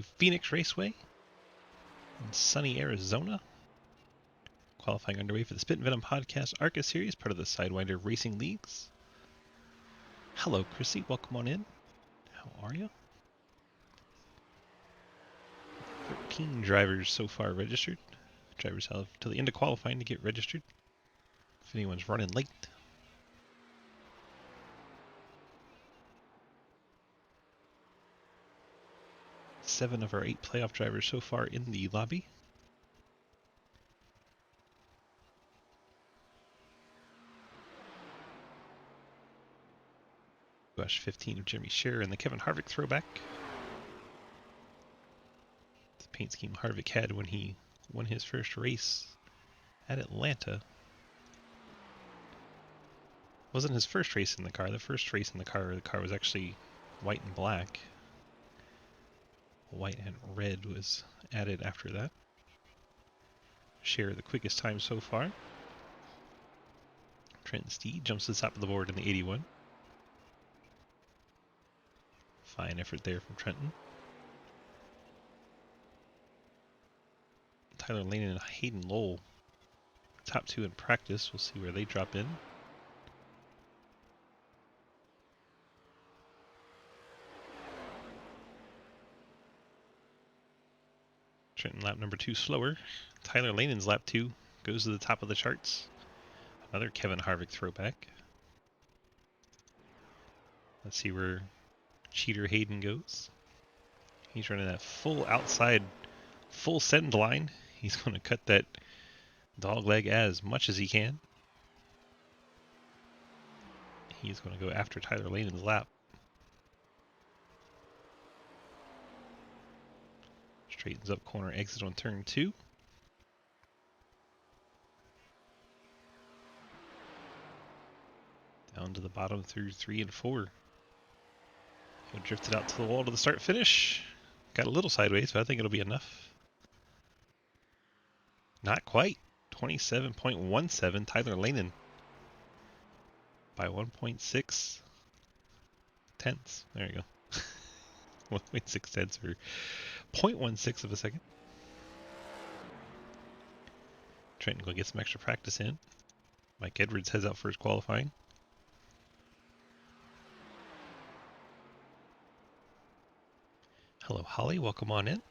Phoenix Raceway in sunny Arizona. Qualifying underway for the Spittin Venom ARCA series, part of the Sidewinder Racing Leagues. Hello, Chrissy. Welcome on in. How are you? 13 drivers so far registered. Drivers have till the end of qualifying to get registered. If anyone's running late. Seven of our 8 playoff drivers so far in the lobby. Gosh, 15 of Jeremy Scherer and the Kevin Harvick throwback. The paint scheme Harvick had when he won his first race at Atlanta. Wasn't his first race in the car. The first race in the car was actually white and black. White and red was added after that. Scherer the quickest time so far. Trenton Steed jumps to the top of the board in the 81. Fine effort there from Trenton. Tyler Lane and Hayden Lowell, top 2 in practice. We'll see where they drop in. Trenton lap number 2 slower. Tyler Lanen's lap 2 goes to the top of the charts. Another Kevin Harvick throwback. Let's see where cheater Hayden goes. He's running that full outside, full send line. He's going to cut that dog leg as much as he can. He's going to go after Tyler Lanen's lap. Straightens up corner exit on turn 2. Down to the bottom through 3 and 4. He'll drift it out to the wall to the start finish. Got a little sideways, but I think it'll be enough. Not quite. 27.17 Tyler Lanen by 1.6 tenths. There you go. 1.6 tenths or 0.16 of a second. Trenton will get some extra practice in. Mike Edwards heads out for his qualifying. Hello, Holly. Welcome on in.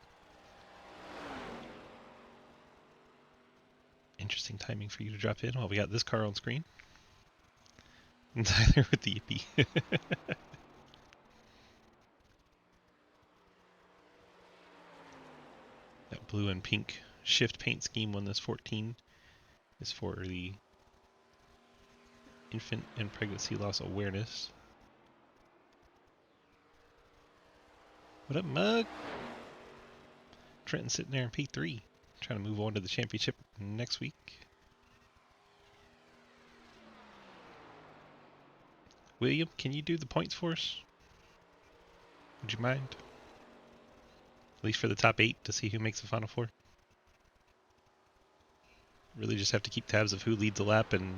Interesting timing for you to drop in while we got this car on screen. And Tyler with the yippee. That blue and pink shift paint scheme on this 14 is for the infant and pregnancy loss awareness. What up, Mug? Trenton sitting there in P3, trying to move on to the championship next week. William, can you do the points for us? Would you mind? At least for the top 8 to see who makes the final 4. Really just have to keep tabs of who leads the lap and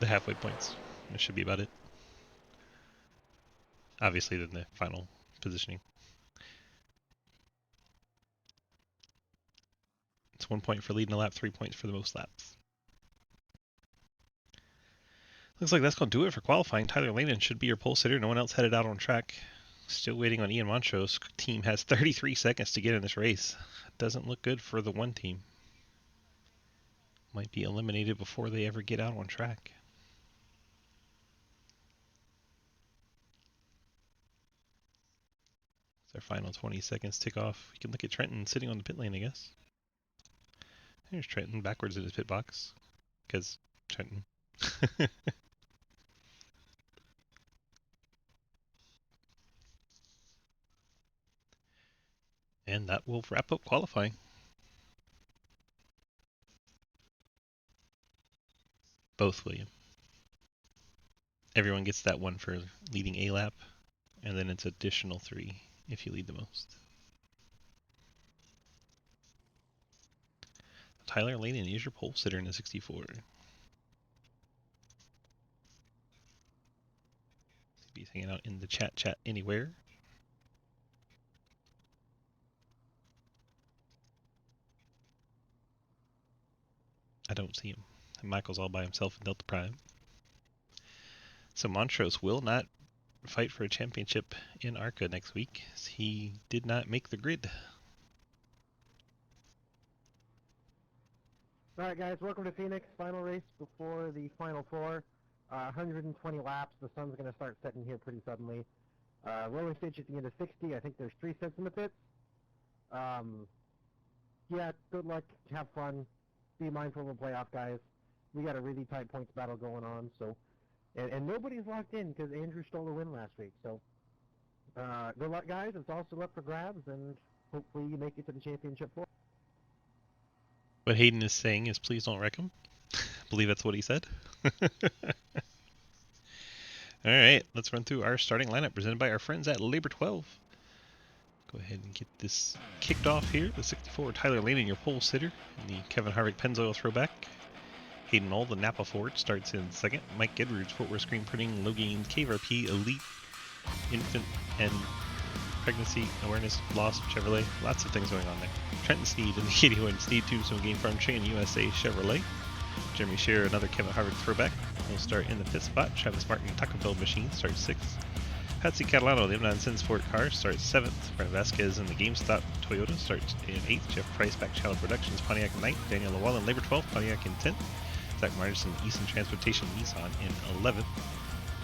the halfway points. That should be about it. Obviously, then the final positioning. It's 1 point for leading a lap, 3 points for the most laps. Looks like that's going to do it for qualifying. Tyler Lanen should be your pole sitter. No one else headed out on track. Still waiting on Ian Montro's team. Has 33 seconds to get in this race. Doesn't look good for the one team. Might be eliminated before they ever get out on track. Their final 20 seconds tick off. You can look at Trenton sitting on the pit lane, I guess. There's Trenton backwards in his pit box. Because Trenton. And that will wrap up qualifying. Both, William. Everyone gets that one for leading a lap. And then it's additional 3 if you lead the most. Tyler Lanen is your pole sitter in the 64. Maybe he's hanging out in the chat anywhere. I don't see him. And Michael's all by himself in Delta Prime. So Montrose will not fight for a championship in ARCA next week, as he did not make the grid. Alright guys, welcome to Phoenix, final race before the Final Four. 120 laps, the sun's going to start setting here pretty suddenly. Rolling stage at the end of 60, I think there's 3 sets in the pits. Yeah, good luck, have fun, be mindful of the playoff guys. We got a really tight points battle going on, so... And nobody's locked in because Andrew stole a win last week, so... good luck guys, it's all still up for grabs, and hopefully you make it to the championship floor. What Hayden is saying is please don't wreck him. I believe that's what he said. Alright, let's run through our starting lineup presented by our friends at Labor 12. Go ahead and get this kicked off here. The 64 Tyler Lane in your pole sitter, and the Kevin Harvick Pennzoil throwback. Hayden Knoll, the Napa Ford, starts in second. Mike Edwards, footwear screen printing, low gain, KVRP, Elite, Infant, and Pregnancy Awareness Lost Chevrolet. Lots of things going on there. Trenton Sneed in the 81 Sneed Tombstone Game Farm Chain USA Chevrolet. Jeremy Shearer, another Kevin Harvick throwback, will start in the 5th spot. Travis Martin, Taco Bell Machine, starts 6th. Patsy Catalano, the M9 Sin Sport car, starts 7th. Brent Vasquez in the GameStop Toyota starts in 8th. Jeff Price, Back Channel Productions, Pontiac in 9th. Daniel Llewellyn, Labor 12th, Pontiac in 10th. Zach Martinson, Easton Transportation, Nissan in 11th.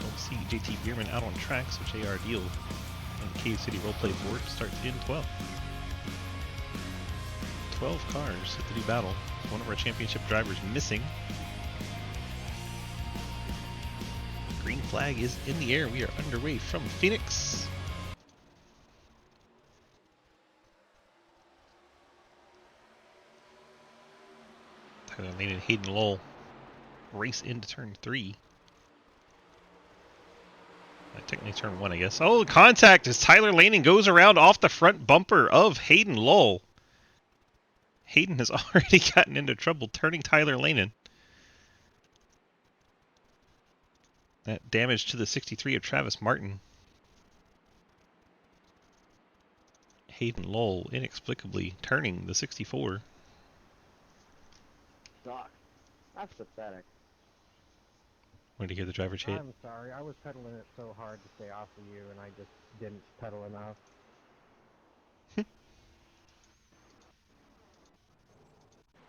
Don't see JT Bierman out on track, so JR Deal and Cave City Roleplay Ford starts in 12th. 12 cars at the new battle. One of our championship drivers missing. Green flag is in the air. We are underway from Phoenix. Tyler Lane and Hayden Lowell race into turn 3. Technically turn 1, I guess. Oh, contact as Tyler Lane goes around off the front bumper of Hayden Lowell. Hayden has already gotten into trouble turning Tyler Lane. That damage to the 63 of Travis Martin. Hayden Lowell inexplicably turning the 64. Sucks. That's pathetic. Want to hear the driver chat? I'm sorry, I was pedaling it so hard to stay off of you, and I just didn't pedal enough.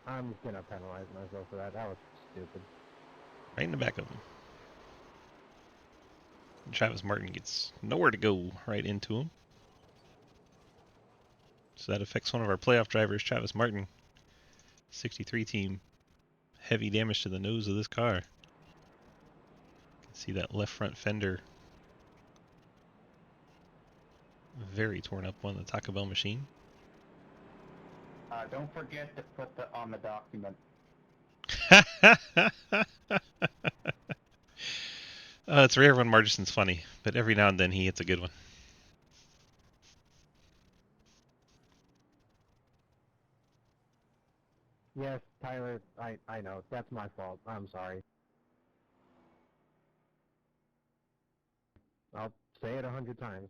I'm gonna penalize myself for that. That was stupid. Right in the back of him. Travis Martin gets nowhere to go right into him. So that affects one of our playoff drivers, Travis Martin. 63 team. Heavy damage to the nose of this car. You can see that left front fender. Very torn up on the Taco Bell machine. Don't forget to put that on the document. It's rare when Margison's funny, but every now and then he hits a good one. Yes, Tyler, I know. That's my fault. I'm sorry. I'll say it 100 times.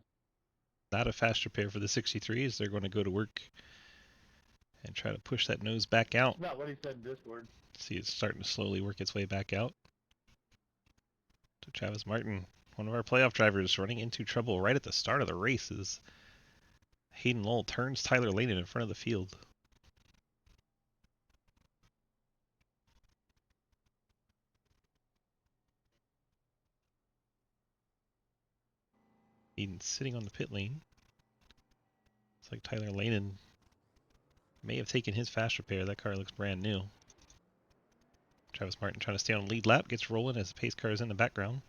Not a fast repair for the 63s. They're going to go to work and try to push that nose back out. Not what he said in Discord. See, it's starting to slowly work its way back out. So Travis Martin, one of our playoff drivers, running into trouble right at the start of the race as Hayden Lowell turns Tyler Lane in front of the field. Hayden sitting on the pit lane. It's like Tyler Lane may have taken his fast repair. That car looks brand new. Travis Martin trying to stay on lead lap, gets rolling as the pace car is in the background.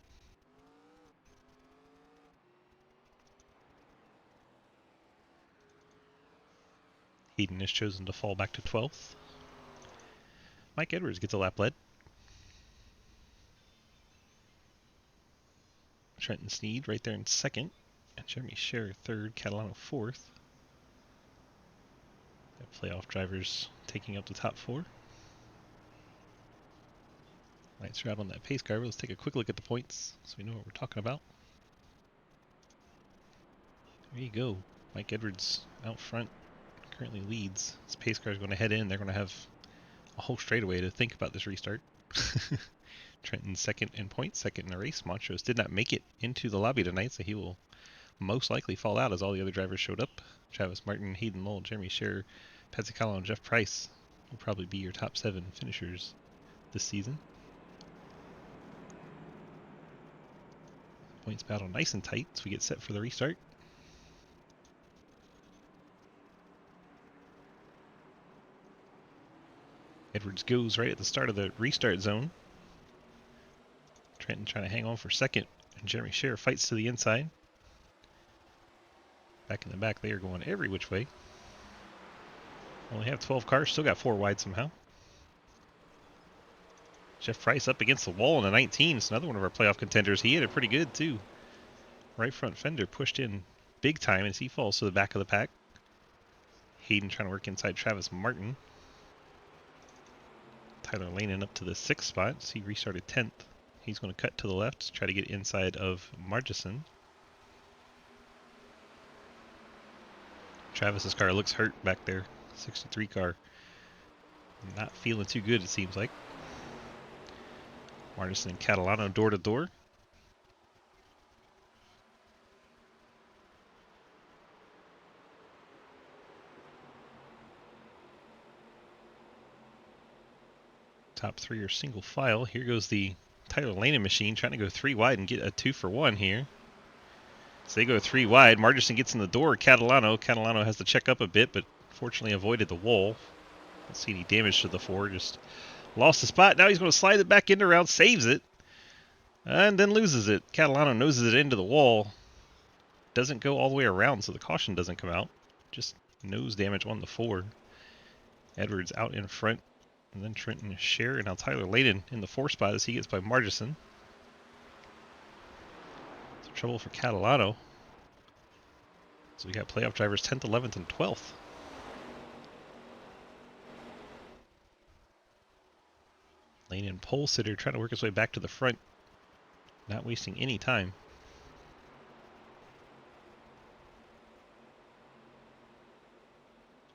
Hayden has chosen to fall back to 12th. Mike Edwards gets a lap lead. Trenton Sneed right there in second. And Jeremy Shearer third, Catalano fourth. The playoff drivers taking up the top 4. Lights are out on that pace car. Let's take a quick look at the points so we know what we're talking about. There you go. Mike Edwards out front currently leads. His pace car is going to head in. They're going to have a whole straightaway to think about this restart. Trenton second in points, second in the race. Montrose did not make it into the lobby tonight, so he will most likely fall out as all the other drivers showed up. Travis Martin, Hayden Lowell, Jeremy Scherer, Pezzacalo, and Jeff Price will probably be your top 7 finishers this season. Points battle nice and tight as we get set for the restart. Edwards goes right at the start of the restart zone. Trenton trying to hang on for second, and Jeremy Scherer fights to the inside. Back in the back, they are going every which way. Only have 12 cars, still got 4 wide somehow. Jeff Price up against the wall in the 19. It's another one of our playoff contenders. He hit it pretty good too. Right front fender pushed in big time as he falls to the back of the pack. Hayden trying to work inside Travis Martin. Tyler Lanen up to the 6th spot. So he restarted 10th. He's going to cut to the left, try to get inside of Margison. Travis's car looks hurt back there. 63 car. Not feeling too good, it seems like. Margison and Catalano door to door. Top 3 are single file. Here goes the Tyler Lanen machine trying to go 3 wide and get a 2 for 1 here. So they go 3 wide. Margison gets in the door. Catalano has to check up a bit, but fortunately avoided the wall. Don't see any damage to the 4. Just lost the spot. Now he's going to slide it back into round, saves it, and then loses it. Catalano noses it into the wall. Doesn't go all the way around, so the caution doesn't come out. Just nose damage on the 4. Edwards out in front. And then Trenton Scherer, and now Tyler Laden in the 4 spot as he gets by Margison. Some trouble for Catalano. So we got playoff drivers 10th, 11th, and 12th. Lanen pole sitter trying to work his way back to the front. Not wasting any time.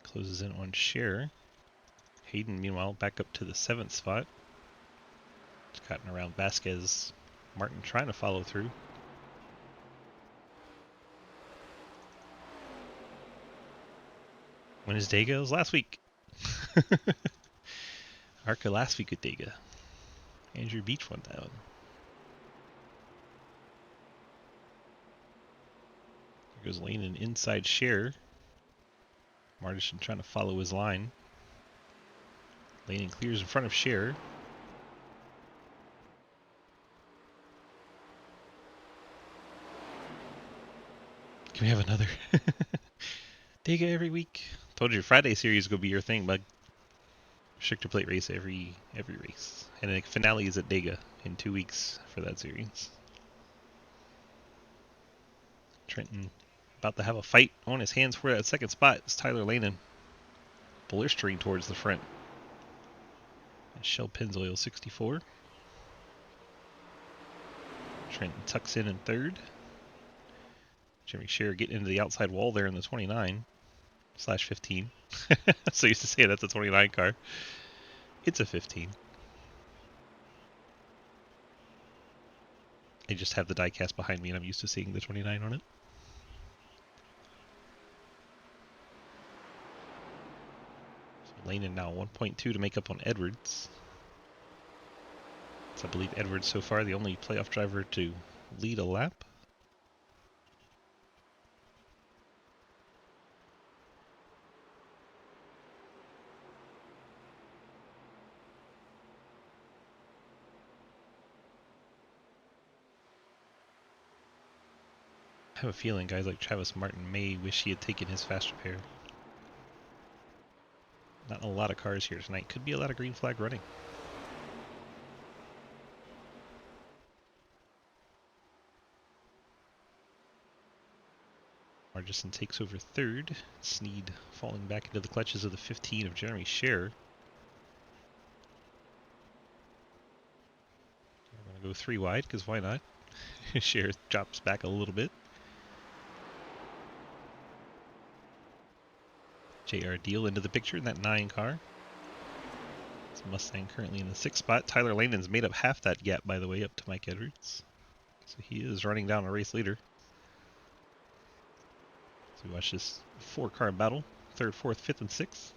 Closes in on Scherer. Hayden, meanwhile, back up to the 7th spot. Just cutting around Vasquez. Martin trying to follow through. When is Dega? It was last week. ARCA last week with Dega. Andrew Beach won that one. Here goes Lane and inside Scherer. Martin trying to follow his line. Lane clears in front of Scherer. Can we have another? Dega every week. Told you Friday series is gonna be your thing, bud. Restrictor plate race every race. And the finale is at Dega in 2 weeks for that series. Trenton about to have a fight on his hands for that 2nd spot. It's Tyler Lanen blistering towards the front. And Shell Pennzoil 64. Trenton tucks in 3rd. Jeremy Scherer getting into the outside wall there in the 29/15. So used to say that's a 29 car. It's a 15. I just have the diecast behind me and I'm used to seeing the 29 on it. So Lanen now 1.2 to make up on Edwards. So I believe Edwards so far the only playoff driver to lead a lap. I have a feeling guys like Travis Martin may wish he had taken his fast repair. Not a lot of cars here tonight. Could be a lot of green flag running. Margison takes over 3rd. Sneed falling back into the clutches of the 15 of Jeremy Scherer. We're going to go 3 wide because why not? Scherer drops back a little bit. JR Deal into the picture in that 9 car. It's Mustang currently in the 6th spot. Tyler Langdon's made up half that gap, by the way, up to Mike Edwards. So he is running down a race leader. So we watch this 4-car battle. 3rd, 4th, 5th, and 6th.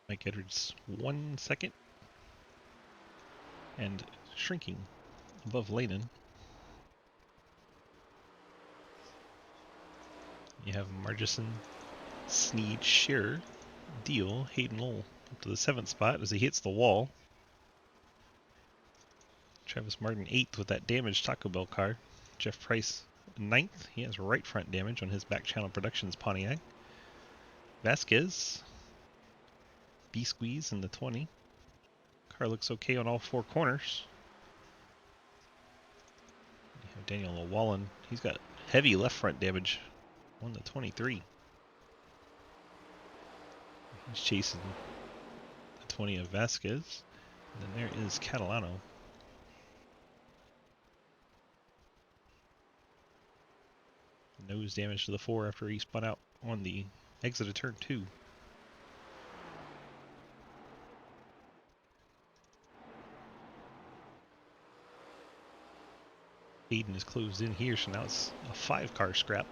Mike Edwards 1 second and shrinking above Layden. You have Margison, Sneed, Scherer, Deal, Hayden Lowell up to the 7th spot as he hits the wall. Travis Martin 8th with that damaged Taco Bell car. Jeff Price 9th. He has right front damage on his Back Channel Productions Pontiac. Vasquez B-squeeze in the 20. Car looks okay on all 4 corners. You have Daniel Llewellyn. He's got heavy left front damage on the 23. He's chasing the 20 of Vasquez. And then there is Catalano. Nose damage to the 4 after he spun out on the exit of turn 2. Hayden is closed in here, so now it's a 5-car scrap.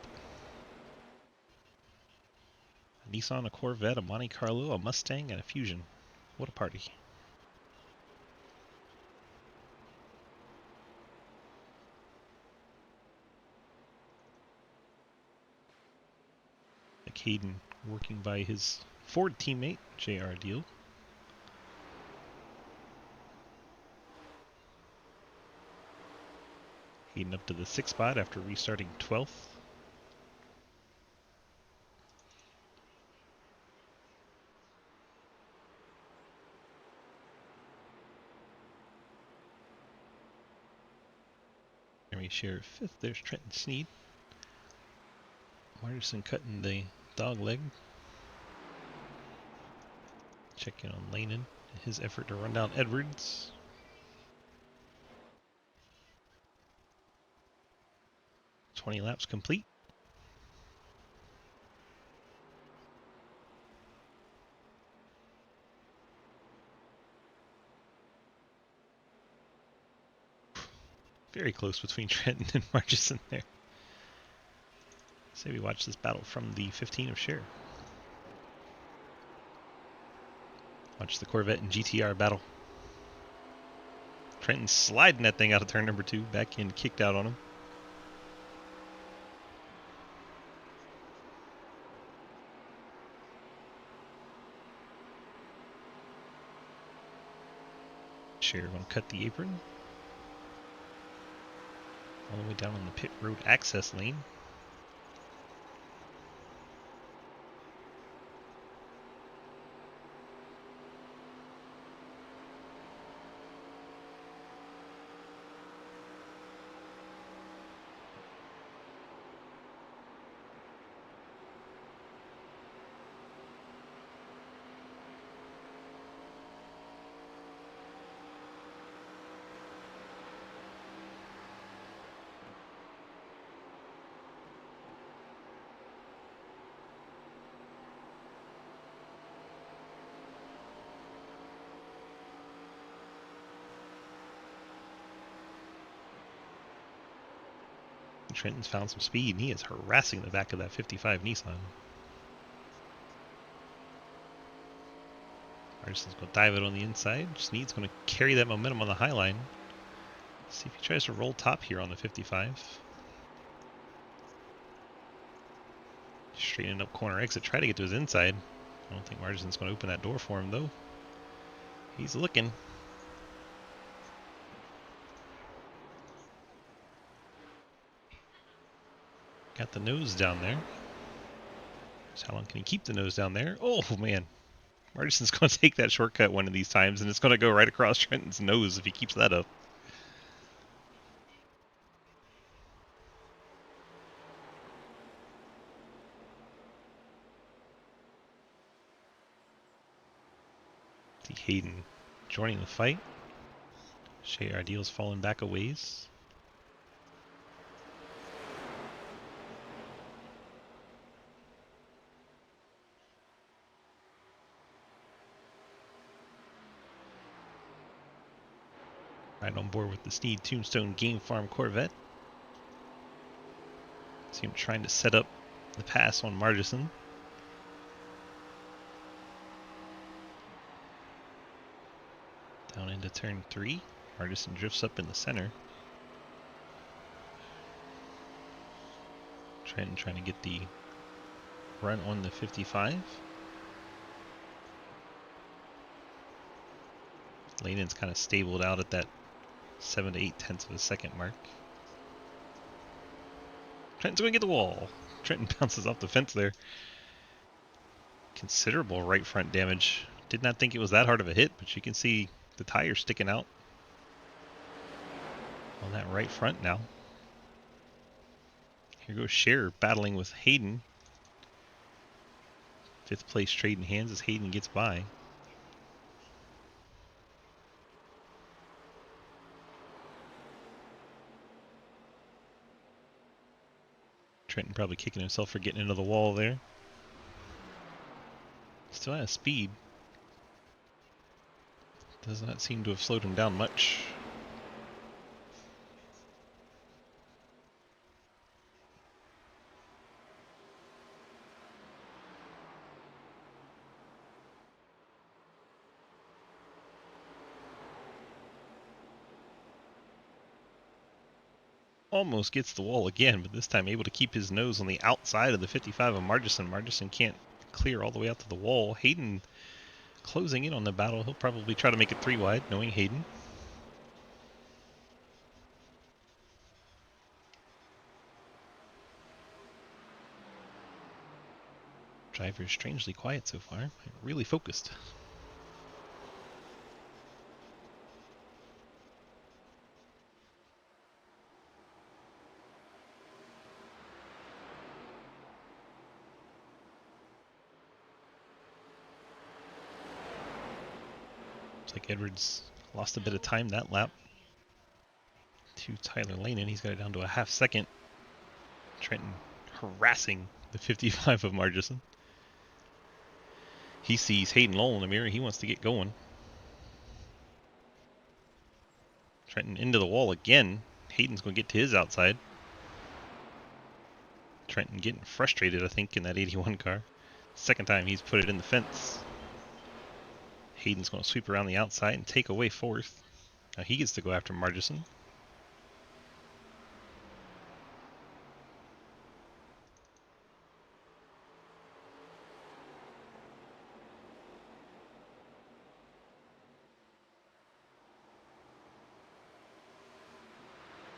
A Nissan, a Corvette, a Monte Carlo, a Mustang, and a Fusion. What a party. Hayden working by his Ford teammate, JR Deal. Hayden up to the 6th spot after restarting 12th. Jeremy Scherer 5th. There's Trenton Sneed. Martinson cutting the dog leg. Check in on Lanen. His effort to run down Edwards. "20 laps complete. Very close between Trenton and Marchison there. Say we watch this battle from the 15 of Scherer. Watch the Corvette and GTR battle. Trenton sliding that thing out of turn number 2. Back in, kicked out on him. Scherer going to cut the apron. All the way down on the pit road access lane. Trenton's found some speed, and he is harassing the back of that 55 Nissan. Martison's going to dive it on the inside. Sneed's going to carry that momentum on the high line. See if he tries to roll top here on the 55. Straightening up corner exit. Try to get to his inside. I don't think Martison's going to open that door for him, though. He's looking. Got the nose down there. So how long can he keep the nose down there? Oh, man. Martison's going to take that shortcut one of these times, and it's going to go right across Trenton's nose if he keeps that up. See Hayden joining the fight. Shea Ideal's falling back a ways. Right on board with the Sneed Tombstone Game Farm Corvette. See him trying to set up the pass on Margison. Down into turn 3. Margison drifts up in the center. Trenton trying to get the run on the 55. Lanen's kind of stabled out at that 7 to 8 tenths of a second mark. Trenton's going to get the wall. Trenton bounces off the fence there. Considerable right front damage. Did not think it was that hard of a hit, but you can see the tire sticking out on that right front now. Here goes Scherer battling with Hayden. 5th place trading hands as Hayden gets by. Trenton probably kicking himself for getting into the wall there. Still has speed. Does not seem to have slowed him down much. Almost gets the wall again, but this time able to keep his nose on the outside of the 55 of Margison. Margison can't clear all the way out to the wall. Hayden closing in on the battle. He'll probably try to make it 3 wide, knowing Hayden. Driver is strangely quiet so far. Really focused. Looks like Edwards lost a bit of time that lap to Tyler Lanen. He's got it down to a half second. Trenton harassing the 55 of Margison. He sees Hayden Lowell in the mirror. He wants to get going. Trenton into the wall again. Hayden's going to get to his outside. Trenton getting frustrated, I think, in that 81 car. Second time he's put it in the fence. Hayden's going to sweep around the outside and take away 4th. Now he gets to go after Margison.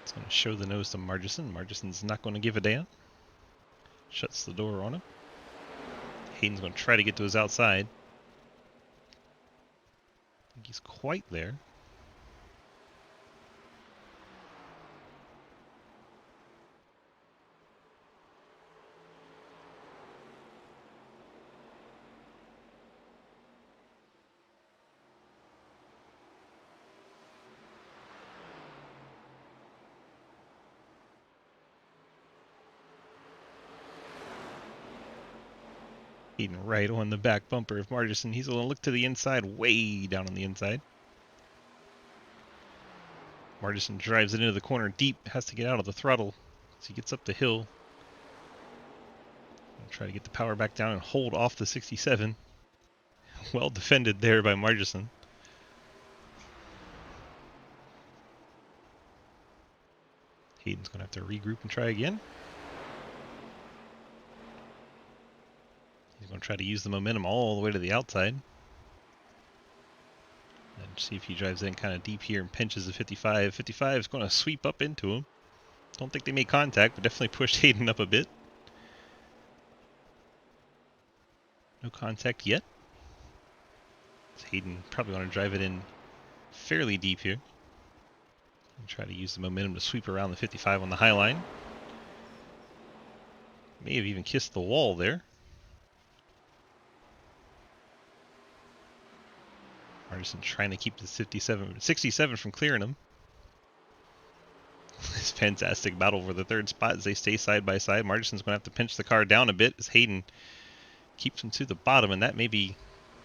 It's going to show the nose to Margison. Margison's not going to give a damn. Shuts the door on him. Hayden's going to try to get to his outside. I think he's quite there. Hayden right on the back bumper of Margison. He's going to look to the inside, way down on the inside. Margison drives it into the corner deep, has to get out of the throttle as he gets up the hill. Try to get the power back down and hold off the 67. Well defended there by Margison. Hayden's going to have to regroup and try again. He's going to try to use the momentum all the way to the outside. And see if he drives in kind of deep here and pinches the 55. 55 is going to sweep up into him. Don't think they made contact, but definitely pushed Hayden up a bit. No contact yet. Hayden probably want to drive it in fairly deep here. And try to use the momentum to sweep around the 55 on the high line. May have even kissed the wall there. Martinson trying to keep the 67 from clearing him. This fantastic battle for the third spot as they stay side by side. Martinson's going to have to pinch the car down a bit as Hayden keeps him to the bottom, and that may be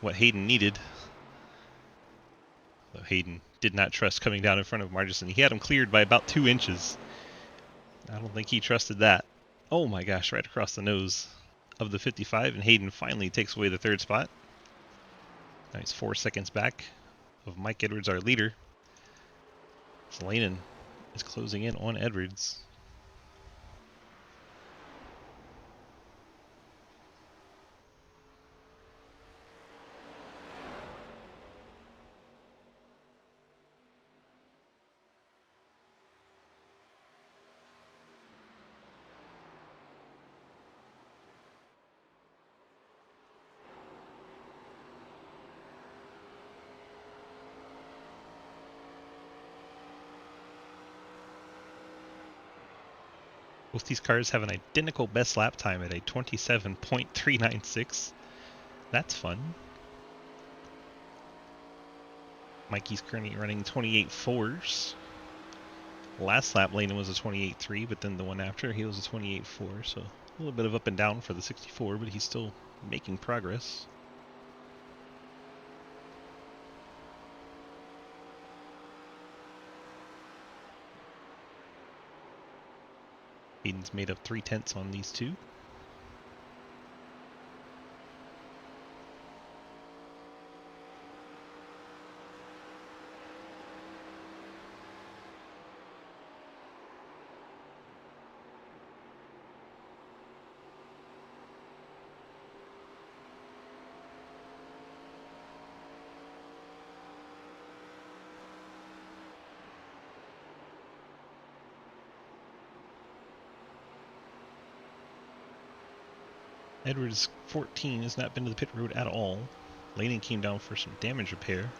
what Hayden needed. Though Hayden did not trust coming down in front of Martinson. He had him cleared by about 2 inches. I don't think he trusted that. Oh my gosh, right across the nose of the 55, and Hayden finally takes away the third spot. Now he's 4 seconds back of Mike Edwards, our leader. So Lanen is closing in on Edwards. Both these cars have an identical best lap time at a 27.396. That's fun. Mikey's currently running 28.4s. Last lap, Lanen was a 28.3, but then the one after, he was a 28.4. So a little bit of up and down for the 64, but he's still making progress. Hayden's made up 3/10 on these two. Edwards 14 has not been to the pit road at all. Lanen came down for some damage repair.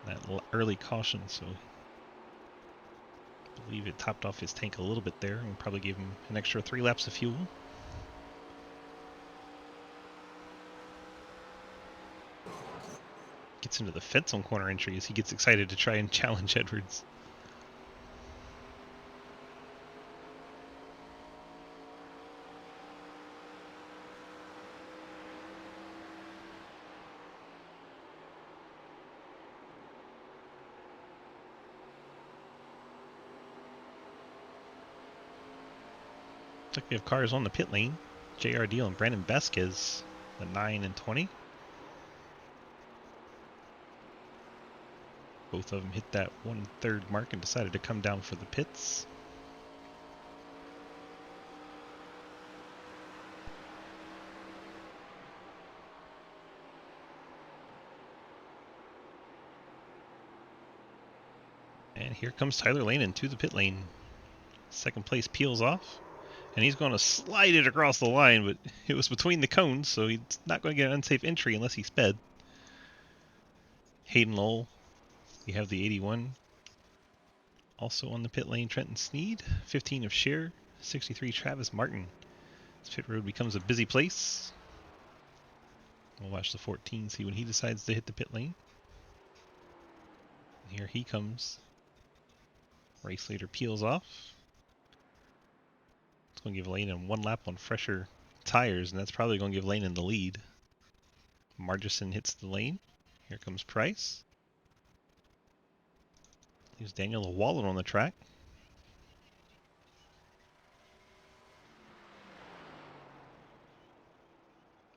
That early caution, so I believe it topped off his tank a little bit there and probably gave him an extra 3 laps of fuel. Gets into the fence on corner entry as he gets excited to try and challenge Edwards. Looks like we have cars on the pit lane. JR Deal and Brandon Vasquez, the 9 and 20. Both of them hit that 1/3 mark and decided to come down for the pits. And here comes Tyler Lanen to the pit lane. Second place peels off. And he's going to slide it across the line, but it was between the cones, so he's not going to get an unsafe entry unless he sped. Hayden Lowell, we have the 81. Also on the pit lane, Trenton Sneed, 15 of Scheer, 63 Travis Martin. This pit road becomes a busy place. We'll watch the 14, see when he decides to hit the pit lane. And here he comes. Race leader peels off. It's going to give Lanen 1 lap on fresher tires, and that's probably going to give Lanen the lead. Margison hits the lane. Here comes Price. Leaves Daniel Llewellyn on the track.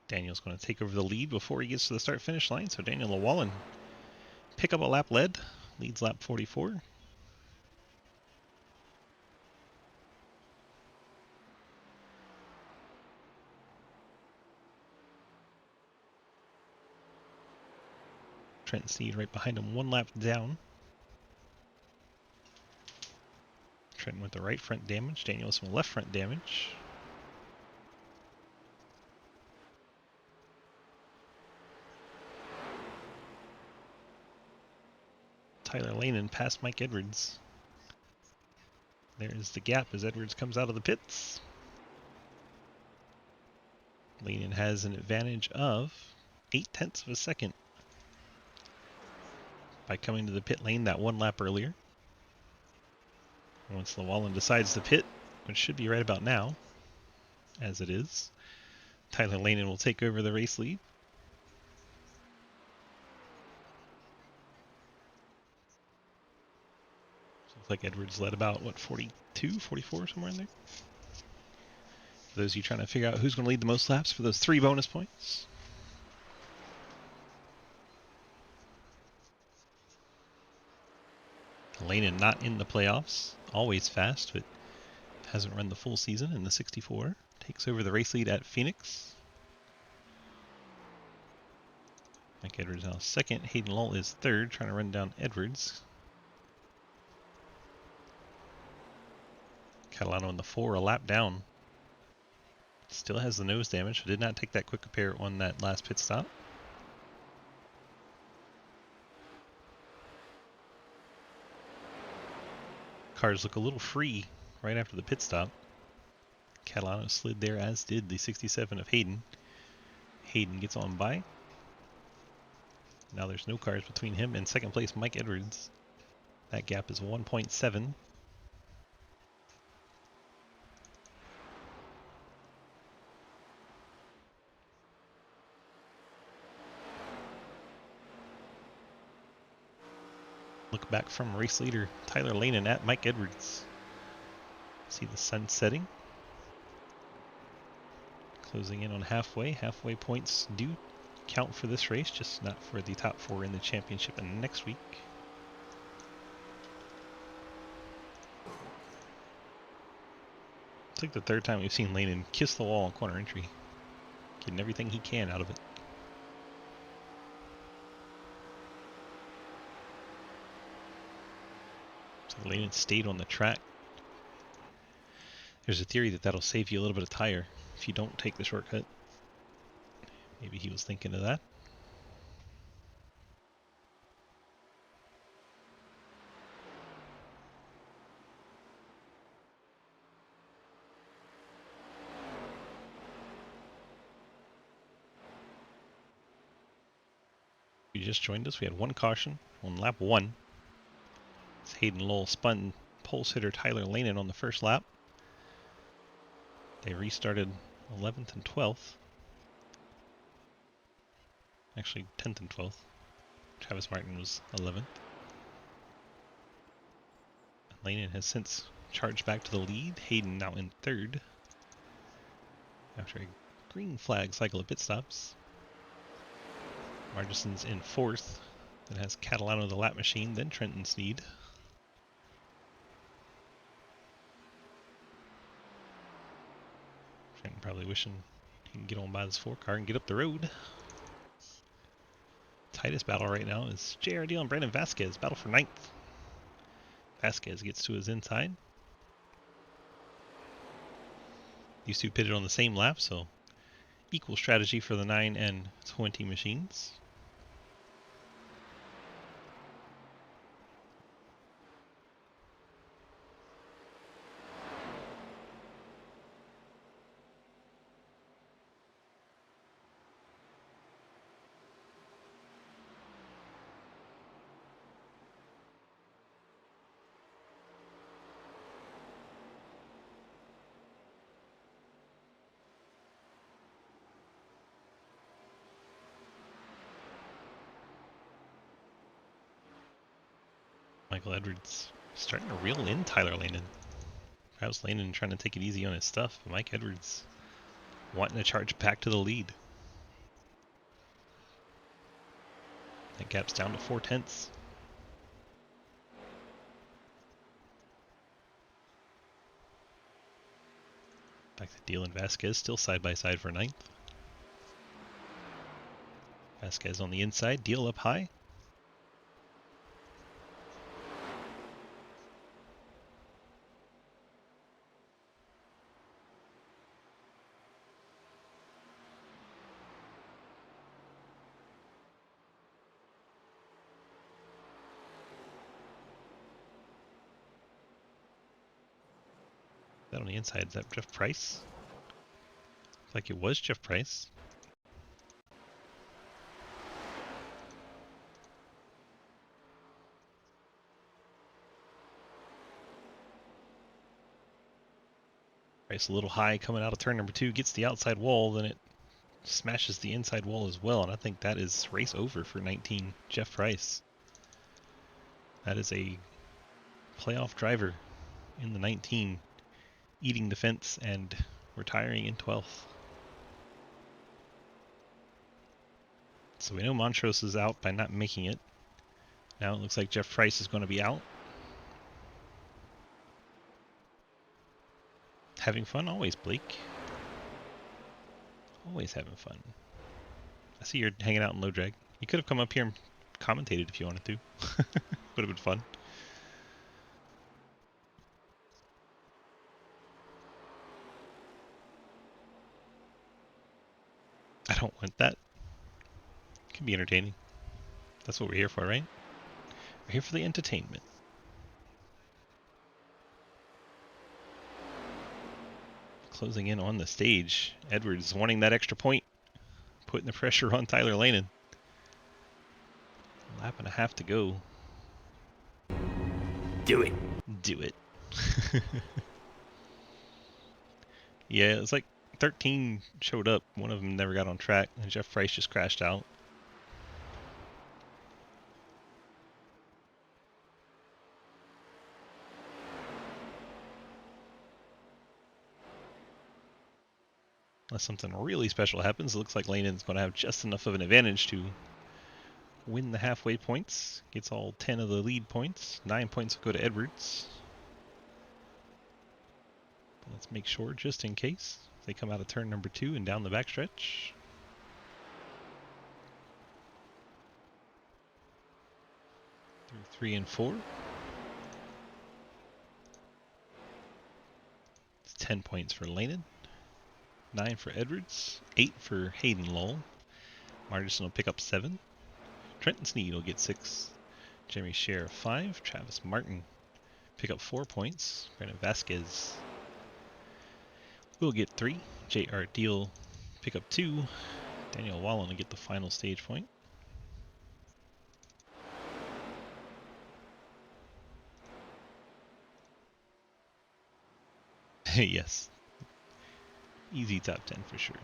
Daniel's going to take over the lead before he gets to the start-finish line, so Daniel Llewellyn pick up a lap lead, leads lap 44. Trenton Sneed right behind him, 1 lap down. Trenton with the right front damage, Danielson with left front damage. Tyler Lehnen past Mike Edwards. There's the gap as Edwards comes out of the pits. Lehnen has an advantage of 0.8 of a second by coming to the pit lane that one lap earlier. Once Llewellyn decides to pit, which should be right about now, as it is, Tyler Lehnen will take over the race lead. Looks like Edwards led about, what, 42, 44, somewhere in there? For those of you trying to figure out who's going to lead the most laps for those 3 bonus points. Lehnen not in the playoffs, always fast, but hasn't run the full season in the 64. Takes over the race lead at Phoenix. Mike Edwards now second. Hayden Lull is third, trying to run down Edwards. Catalano in the 4, a lap down. Still has the nose damage, so did not take that quick repair on that last pit stop. Cars look a little free right after the pit stop. Catalano slid there, as did the 67 of Hayden. Hayden gets on by. Now there's no cars between him and second place Mike Edwards. That gap is 1.7. Look back from race leader Tyler Lehnen at Mike Edwards. See the sun setting. Closing in on halfway. Halfway points do count for this race, just not for the top 4 in the championship and next week. It's like the 3rd time we've seen Lehnen kiss the wall on corner entry. Getting everything he can out of it. So Lehnen stayed on the track. There's a theory that that'll save you a little bit of tire if you don't take the shortcut. Maybe he was thinking of that. If you just joined us, we had one caution on lap 1. It's Hayden Lull spun pole sitter Tyler Lehnen on the first lap. They restarted 11th and 12th. Actually, 10th and 12th. Travis Martin was 11th. Lehnen has since charged back to the lead. Hayden now in 3rd. After a green flag cycle of pit stops. Margison's in 4th. Then has Catalano the lap machine, then Trenton Sneed. Trenton probably wishing he can get on by this 4 car and get up the road. Tightest battle right now is JRD and Brandon Vasquez. Battle for 9th. Vasquez gets to his inside. These 2 pitted on the same lap, so equal strategy for the 9 and 20 machines. Michael Edwards starting to reel in Tyler Lehnen. Perhaps Lehnen trying to take it easy on his stuff, but Mike Edwards wanting to charge back to the lead. That gap's down to 0.4. Back to Deal and Vasquez, still side by side for 9th. Vasquez on the inside, Deal up high. That on the inside, is that Jeff Price? Looks like it was Jeff Price. Price a little high coming out of turn number 2, gets the outside wall, then it smashes the inside wall as well, and I think that is race over for 19 Jeff Price. That is a playoff driver in the 19, eating the fence and retiring in 12th. So we know Montrose is out by not making it. Now it looks like Jeff Price is going to be out. Having fun always, Blake. Always having fun. I see you're hanging out in low drag. You could have come up here and commentated if you wanted to. Would have been fun. I don't want that. It can be entertaining. That's what we're here for, right? We're here for the entertainment. Closing in on the stage. Edwards wanting that extra point. Putting the pressure on Tyler Lanen. Lap and a half to go. Do it. Do it. Yeah, it's like 13 showed up. One of them never got on track, and Jeff Price just crashed out. Unless something really special happens, it looks like Lanen's going to have just enough of an advantage to win the halfway points. Gets all 10 of the lead points. 9 points will go to Edwards. But let's make sure, just in case, they come out of turn number 2 and down the backstretch. Through 3 and 4. It's 10 points for Lanen. 9 for Edwards. 8 for Hayden Lowell. Martinson will pick up 7. Trenton Sneed will get 6. Jeremy Scher 5. Travis Martin pick up 4 points. Brandon Vasquez will get 3. J.R. Deal pick up 2. Daniel Wallen will get the final stage point. Yes. Easy top 10 for sure.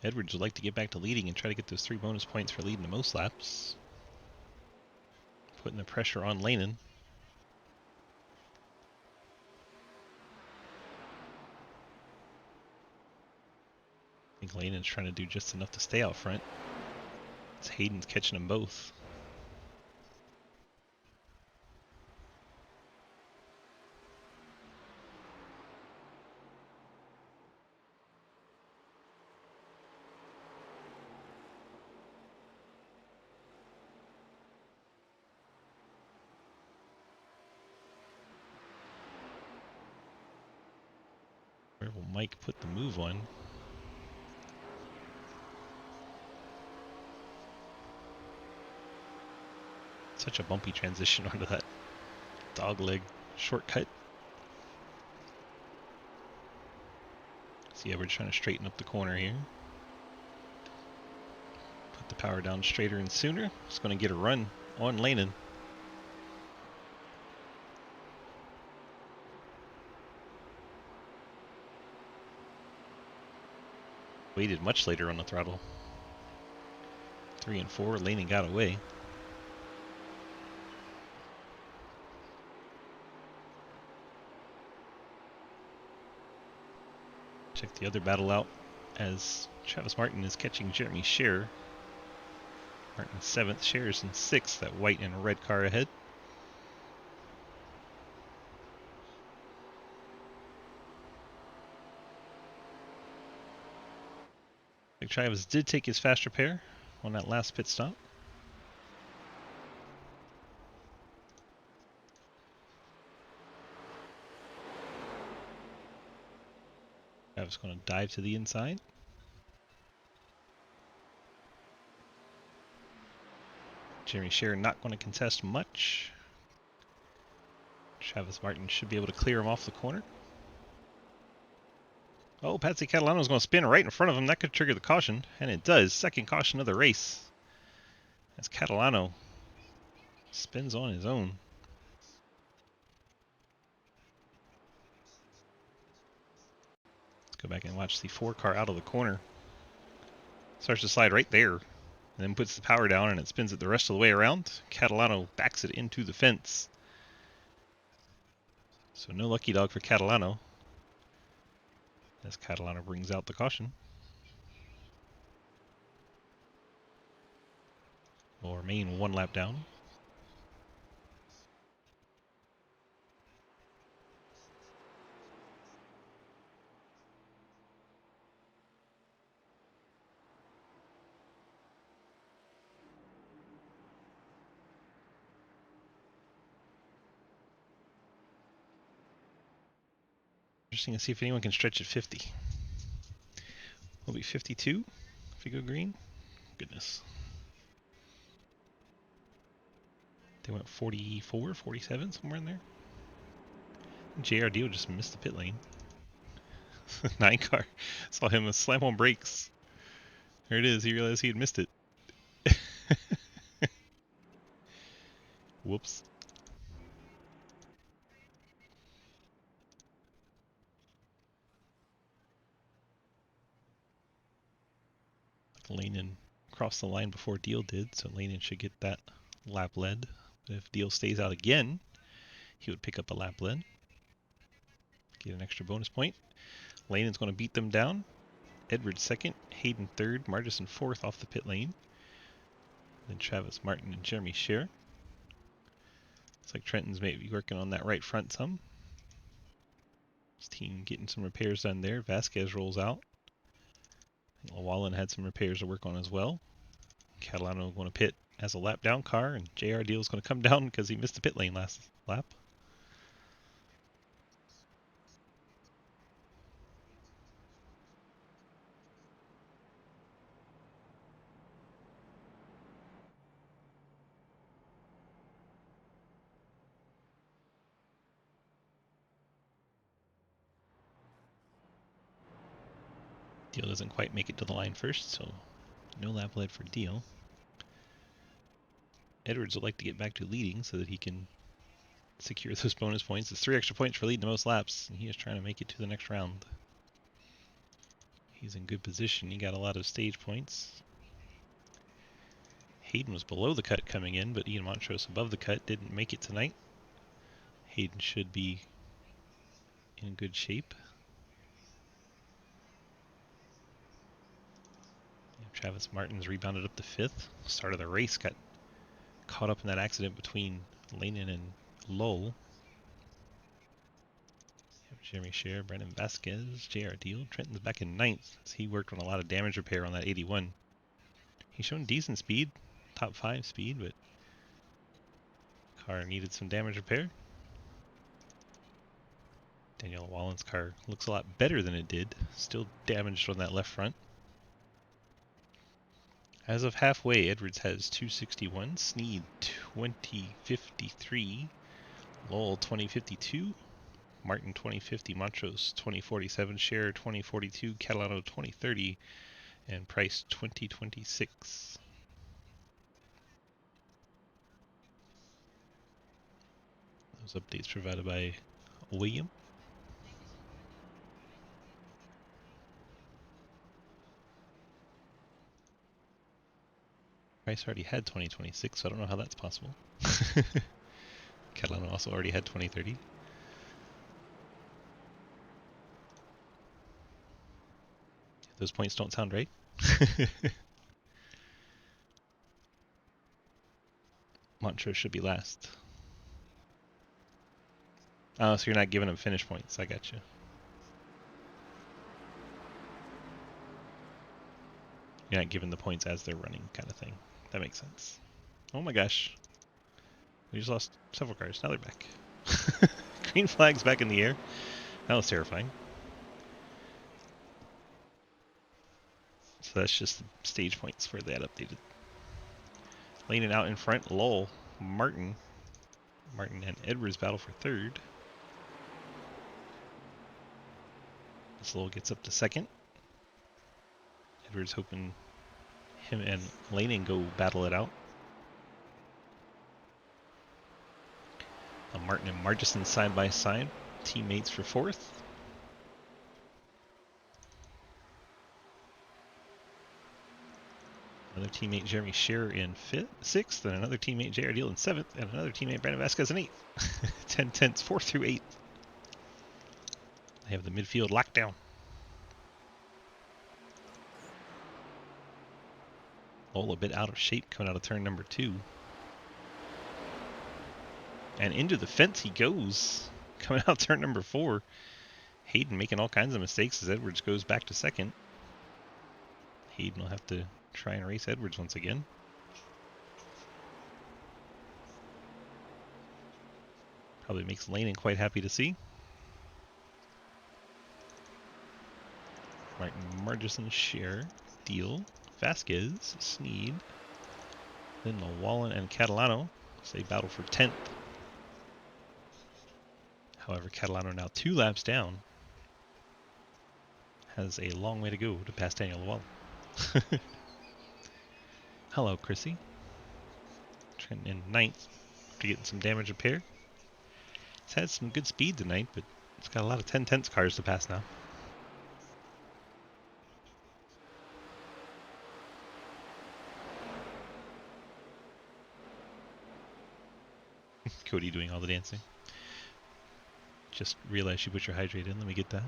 Edwards would like to get back to leading and try to get those 3 bonus points for leading the most laps. Putting the pressure on Lanen. I think Lanen's trying to do just enough to stay out front. It's Hayden's catching them both. Where will Mike put the move on? Such a bumpy transition onto that dogleg shortcut. See, Edwards trying to straighten up the corner here. Put the power down straighter and sooner. It's going to get a run on Lanen. Waited much later on the throttle. 3 and 4, Lanen got away. Check the other battle out as Travis Martin is catching Jeremy Scher. Martin 7th, Scher's in 6th, that white and red car ahead. Travis did take his fast repair on that last pit stop. Travis going to dive to the inside. Jeremy Scher not going to contest much. Travis Martin should be able to clear him off the corner. Oh, Patsy Catalano's going to spin right in front of him. That could trigger the caution, and it does. Second caution of the race. As Catalano spins on his own. Let's go back and watch the 4 car out of the corner. Starts to slide right there, and then puts the power down, and it spins it the rest of the way around. Catalano backs it into the fence. So no lucky dog for Catalano. As Catalano brings out the caution. Will remain 1 lap down. Interesting to see if anyone can stretch at 50. Will be 52 if we go green. Goodness. They went 44, 47, somewhere in there. JRD just missed the pit lane. 9 car. Saw him slam on brakes. There it is. He realized he had missed it. Whoops. Lanen crossed the line before Deal did, so Lanen should get that lap lead. But if Deal stays out again, he would pick up a lap lead. Get an extra bonus point. Lanen's going to beat them down. Edwards second, Hayden third, Margison fourth off the pit lane. Then Travis Martin and Jeremy Scherer. Looks like Trenton's maybe working on that right front some. His team getting some repairs done there. Vasquez rolls out. Llewellyn had some repairs to work on as well. Catalano going to pit as a lap down car, and JR Deal is going to come down because he missed the pit lane last lap. Deal doesn't quite make it to the line first, so no lap lead for Deal. Edwards would like to get back to leading so that he can secure those bonus points. It's 3 extra points for leading the most laps, and he is trying to make it to the next round. He's in good position. He got a lot of stage points. Hayden was below the cut coming in, but Ian Montrose above the cut didn't make it tonight. Hayden should be in good shape. Travis Martin's rebounded up to 5th. Start of the race got caught up in that accident between Lanen and Lowell. Jeremy Scherer, Brandon Vasquez, JR Deal. Trenton's back in 9th as he worked on a lot of damage repair on that 81. He's shown decent speed, top 5 speed, but car needed some damage repair. Daniel Wallen's car looks a lot better than it did, still damaged on that left front. As of halfway, Edwards has 261, Sneed 2053, Lowell 2052, Martin 2050, Montrose 2047, Scherer 2042, Catalano 2030, and Price 2026. Those updates provided by William. Price already had 2026, so I don't know how that's possible. Catalano also already had 2030. Those points don't sound right. Montrose should be last. Oh, so you're not giving them finish points. I got you. You're not giving the points as they're running, kind of thing. That makes sense. Oh my gosh. We just lost several cars. Now they're back. Green flag's back in the air. That was terrifying. So that's just the stage points where they had updated. Laning out in front, Lowell, Martin, Martin and Edwards battle for third. Slow gets up to second. Edwards hoping him and Laning go battle it out. Martin and Margison side by side, teammates for fourth. Another teammate Jeremy Scherer in sixth, and another teammate J.R. Deal in seventh, and another teammate Brandon Vasquez in eighth. 10 tenths, 4 through 8. They have the midfield locked down. Lowell a bit out of shape coming out of turn number 2. And into the fence he goes, coming out turn number 4. Hayden making all kinds of mistakes as Edwards goes back to second. Hayden will have to try and race Edwards once again. Probably makes Laning quite happy to see. Martin, Margison, Scherer, Deal, Vasquez, Sneed, then Llewellyn and Catalano say battle for 10th. However, Catalano now 2 laps down has a long way to go to pass Daniel Llewellyn. Hello, Chrissy. Trent in 9th after getting some damage repair. It's had some good speed tonight, but it's got a lot of 10 tenths cars to pass now. Cody doing all the dancing. Just realized you put your hydrate in. Let me get that.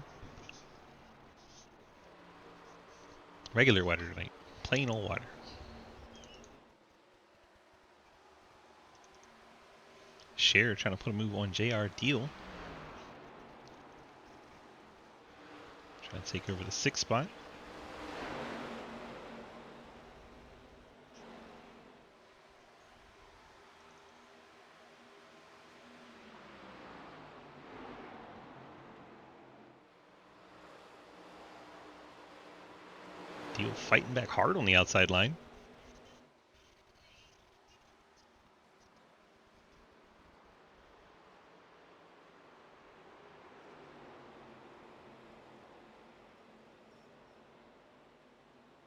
Regular water tonight. Plain old water. Scherer trying to put a move on JR Deal. Trying to take over the 6th spot. Deal fighting back hard on the outside line.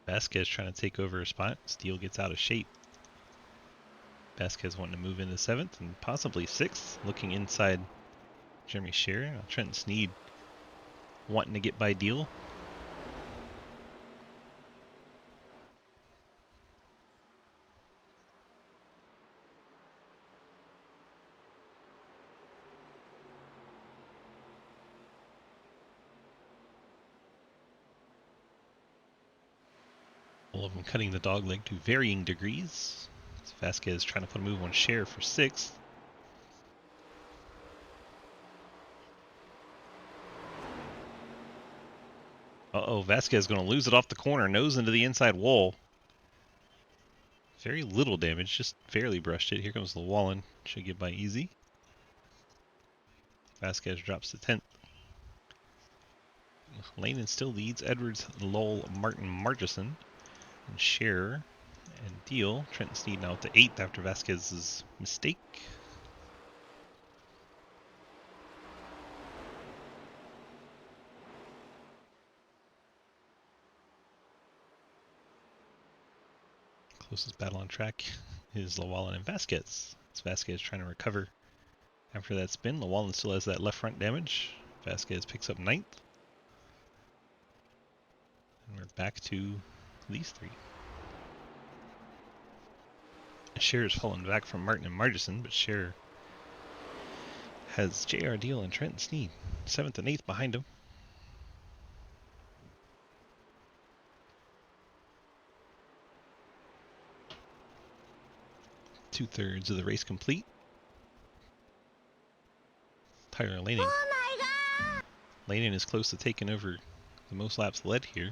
Vasquez trying to take over a spot. Steele gets out of shape. Vasquez wanting to move into 7th and possibly 6th. Looking inside Jeremy Scherer. Trenton Sneed wanting to get by Deal. All of them cutting the dog leg to varying degrees. So Vasquez trying to put a move on Scherer for 6th. Uh-oh, Vasquez going to lose it off the corner, nose into the inside wall. Very little damage, just barely brushed it. Here comes Llewellyn, should get by easy. Vasquez drops to 10th. Lanen still leads. Edwards, Lowell, Martin, Margison, and Scherer, and Deal. Trenton Sneed now to 8th after Vasquez's mistake. Closest battle on track is Llewellyn and Vasquez. It's Vasquez trying to recover after that spin. Llewellyn still has that left front damage. Vasquez picks up 9th. And we're back to these 3. Scherer's fallen back from Martin and Margison, but Scherer has JR Deal and Trenton Sneed 7th and 8th behind him. Two-thirds of the race complete. Tyler Laning. Oh my God! Laning is close to taking over the most laps led here.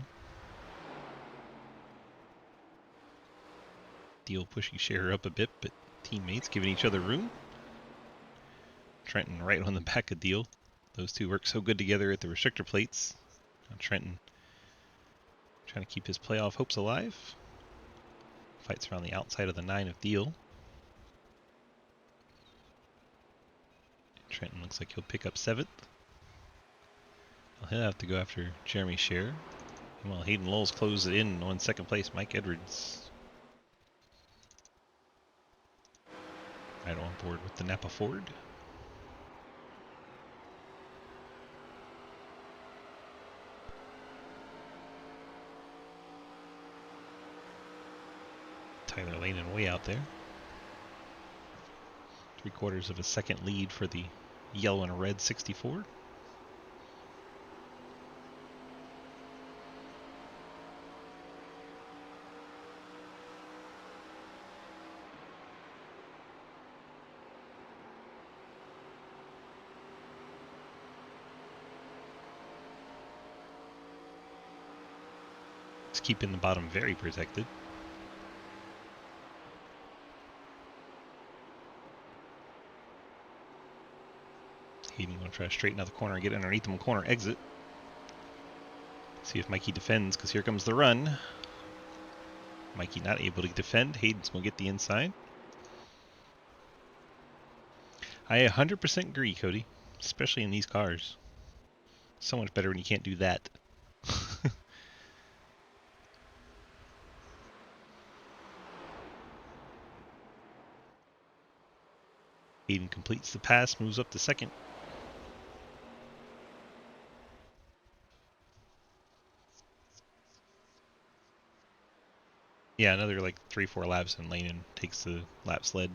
Deal pushing Scherer up a bit, but teammates giving each other room. Trenton right on the back of Deal. Those two work so good together at the restrictor plates. Now Trenton trying to keep his playoff hopes alive. Fights around the outside of the 9 of Deal. Trenton looks like he'll pick up 7th. He'll have to go after Jeremy Scherer. While Hayden Lowles closes it in on 2nd place, Mike Edwards. Right on board with the Napa Ford. Tyler Lehnen way out there. 3/4 of a second lead for the yellow and red 64. It's keeping the bottom very protected. Hayden going to try to straighten out the corner and get underneath him corner exit. See if Mikey defends, because here comes the run. Mikey not able to defend. Hayden's going to get the inside. I 100% agree, Cody. Especially in these cars. So much better when you can't do that. Hayden completes the pass, moves up to 2nd. Yeah, another like 3-4 laps, and Lehnen takes the lap sled.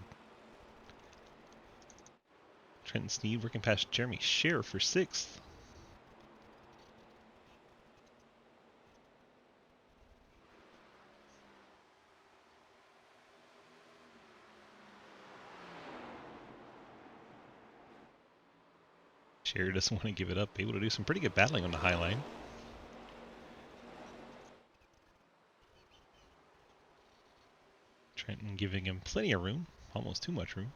Trenton Sneed working past Jeremy Scherer for 6th. Scherer doesn't want to give it up. Able to do some pretty good battling on the high line. Trenton giving him plenty of room. Almost too much room.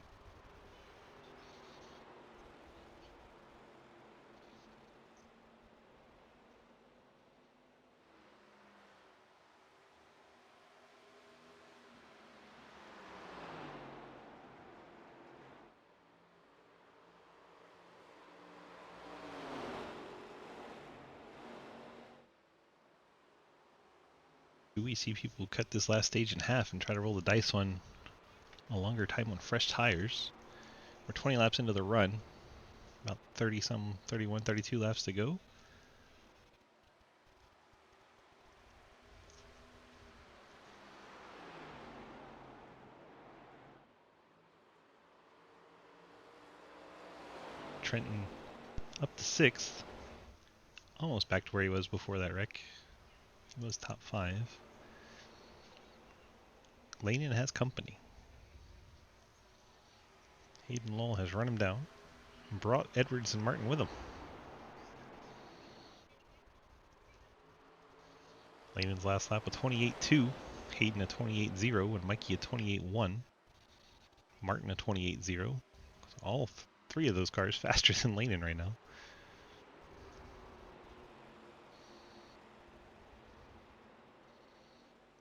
Do we see people cut this last stage in half and try to roll the dice on a longer time on fresh tires? We're 20 laps into the run. About 30-some, 31, 32 laps to go. Trenton up to 6th. Almost back to where he was before that wreck. He was top 5. Lehnen has company. Hayden Lowell has run him down and brought Edwards and Martin with him. Lehnen's last lap a 28.2, Hayden a 28.0, and Mikey a 28.1. Martin a 28.0. So all 3 of those cars faster than Lehnen right now.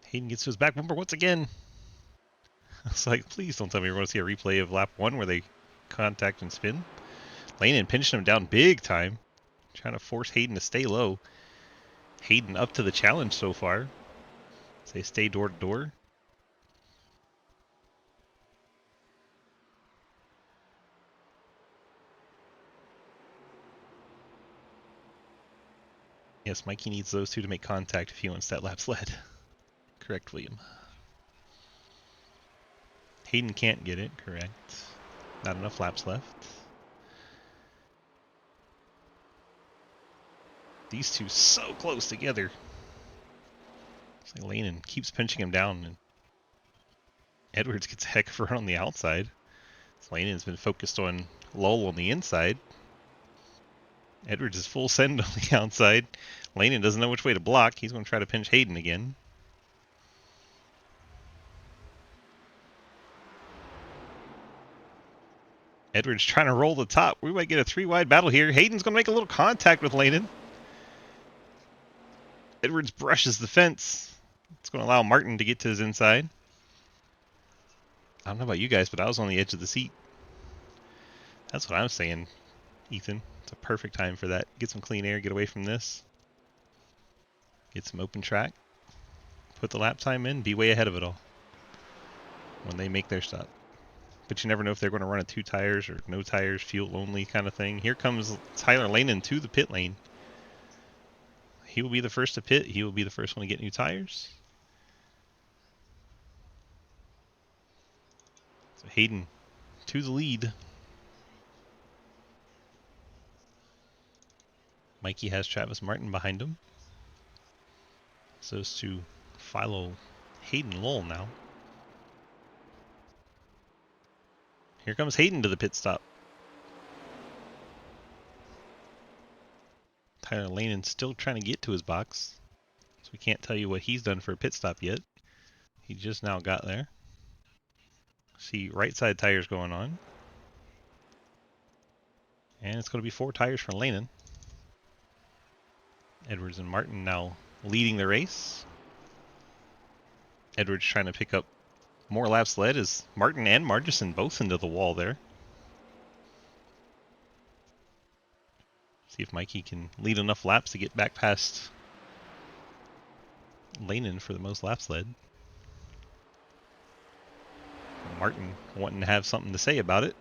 Hayden gets to his back bumper once again. It's like, please don't tell me we're going to see a replay of lap 1 where they contact and spin. Lehnen pinching him down big time, trying to force Hayden to stay low. Hayden up to the challenge so far. They stay door to door. Yes, Mikey needs those 2 to make contact if he wants that lap sled. Correct, William. Hayden can't get it, correct. Not enough laps left. These 2 so close together. It's like Lehnen keeps pinching him down, and Edwards gets a heck of a run on the outside. Lehnen's been focused on Lowell on the inside. Edwards is full send on the outside. Lehnen doesn't know which way to block. He's going to try to pinch Hayden again. Edwards trying to roll the top. We might get a 3-wide battle here. Hayden's going to make a little contact with Lehnen. Edwards brushes the fence. It's going to allow Martin to get to his inside. I don't know about you guys, but I was on the edge of the seat. That's what I'm saying, Ethan. It's a perfect time for that. Get some clean air, get away from this. Get some open track. Put the lap time in, be way ahead of it all when they make their stop. But you never know if they're going to run a 2 tires or no tires, fuel only kind of thing. Here comes Tyler Lanen to the pit lane. He will be the first to pit. He will be the first one to get new tires. So Hayden to the lead. Mikey has Travis Martin behind him. So as to follow Hayden Lowell now. Here comes Hayden to the pit stop. Tyler Lanen still trying to get to his box. So we can't tell you what he's done for a pit stop yet. He just now got there. See right side tires going on. And it's going to be 4 tires for Lanen. Edwards and Martin now leading the race. Edwards trying to pick up more laps led as Martin and Margison both into the wall there. See if Mikey can lead enough laps to get back past Lanen for the most laps led. Martin wanting to have something to say about it.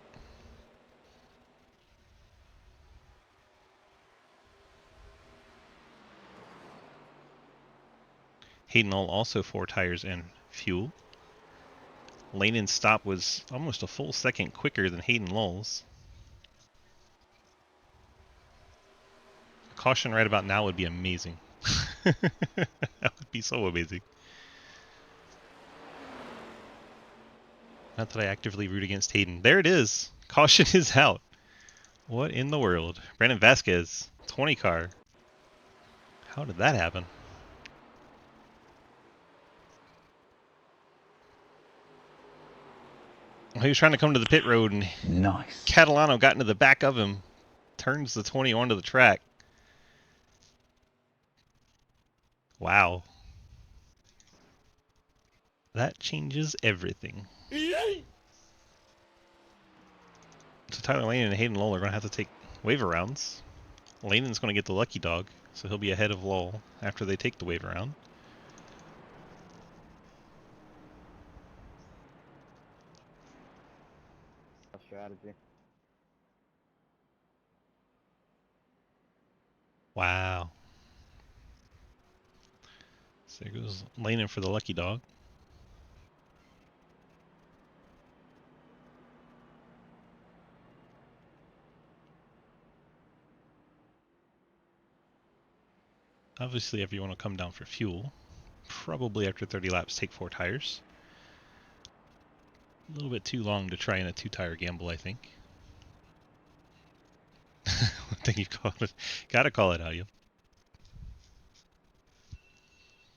Hayden also 4 tires and fuel. Lanen's stop was almost a full second quicker than Hayden Lowell's. A caution right about now would be amazing. That would be so amazing. Not that I actively root against Hayden. There it is. Caution is out. What in the world? Brandon Vasquez, 20 car. How did that happen? He was trying to come to the pit road and Nice. Catalano got into the back of him. Turns the 20 onto the track. Wow. That changes everything. So Tyler Lanen and Hayden Lowell are going to have to take wave rounds. Lanen's going to get the lucky dog, so he'll be ahead of Lowell after they take the wave round. Strategy. Wow. So there goes Lanen for the lucky dog. Obviously, if you want to come down for fuel, probably after 30 laps, take 4 tires. A little bit too long to try in a 2-tire gamble, I think. I think you call it. Gotta call it out, you.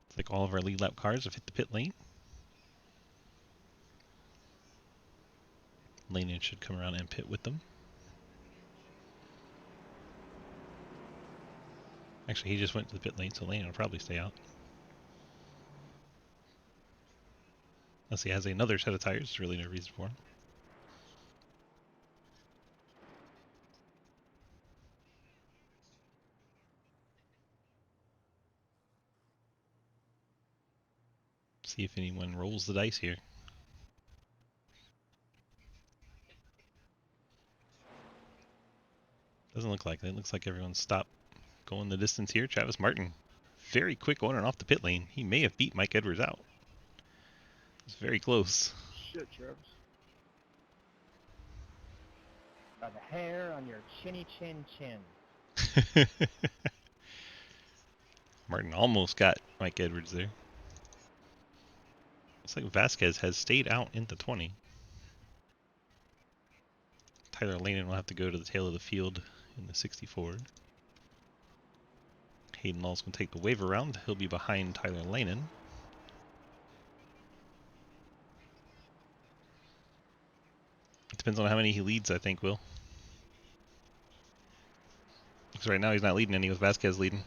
It's like all of our lead lap cars have hit the pit lane. Lanen should come around and pit with them. Actually, he just went to the pit lane, so Lanen will probably stay out. Unless he has another set of tires, there's really no reason for him. See if anyone rolls the dice here. Doesn't look like it. It looks like everyone's stopped going the distance here. Travis Martin, very quick on and off the pit lane. He may have beat Mike Edwards out. It's very close. Shit, Travis. By the hair on your chinny chin chin. Martin almost got Mike Edwards there. Looks like Vasquez has stayed out in the 20. Tyler Lanen will have to go to the tail of the field in the 64. Hayden Lowell's going to take the wave around. He'll be behind Tyler Lanen. It depends on how many he leads, I think, Will. Because right now he's not leading any with Vasquez leading.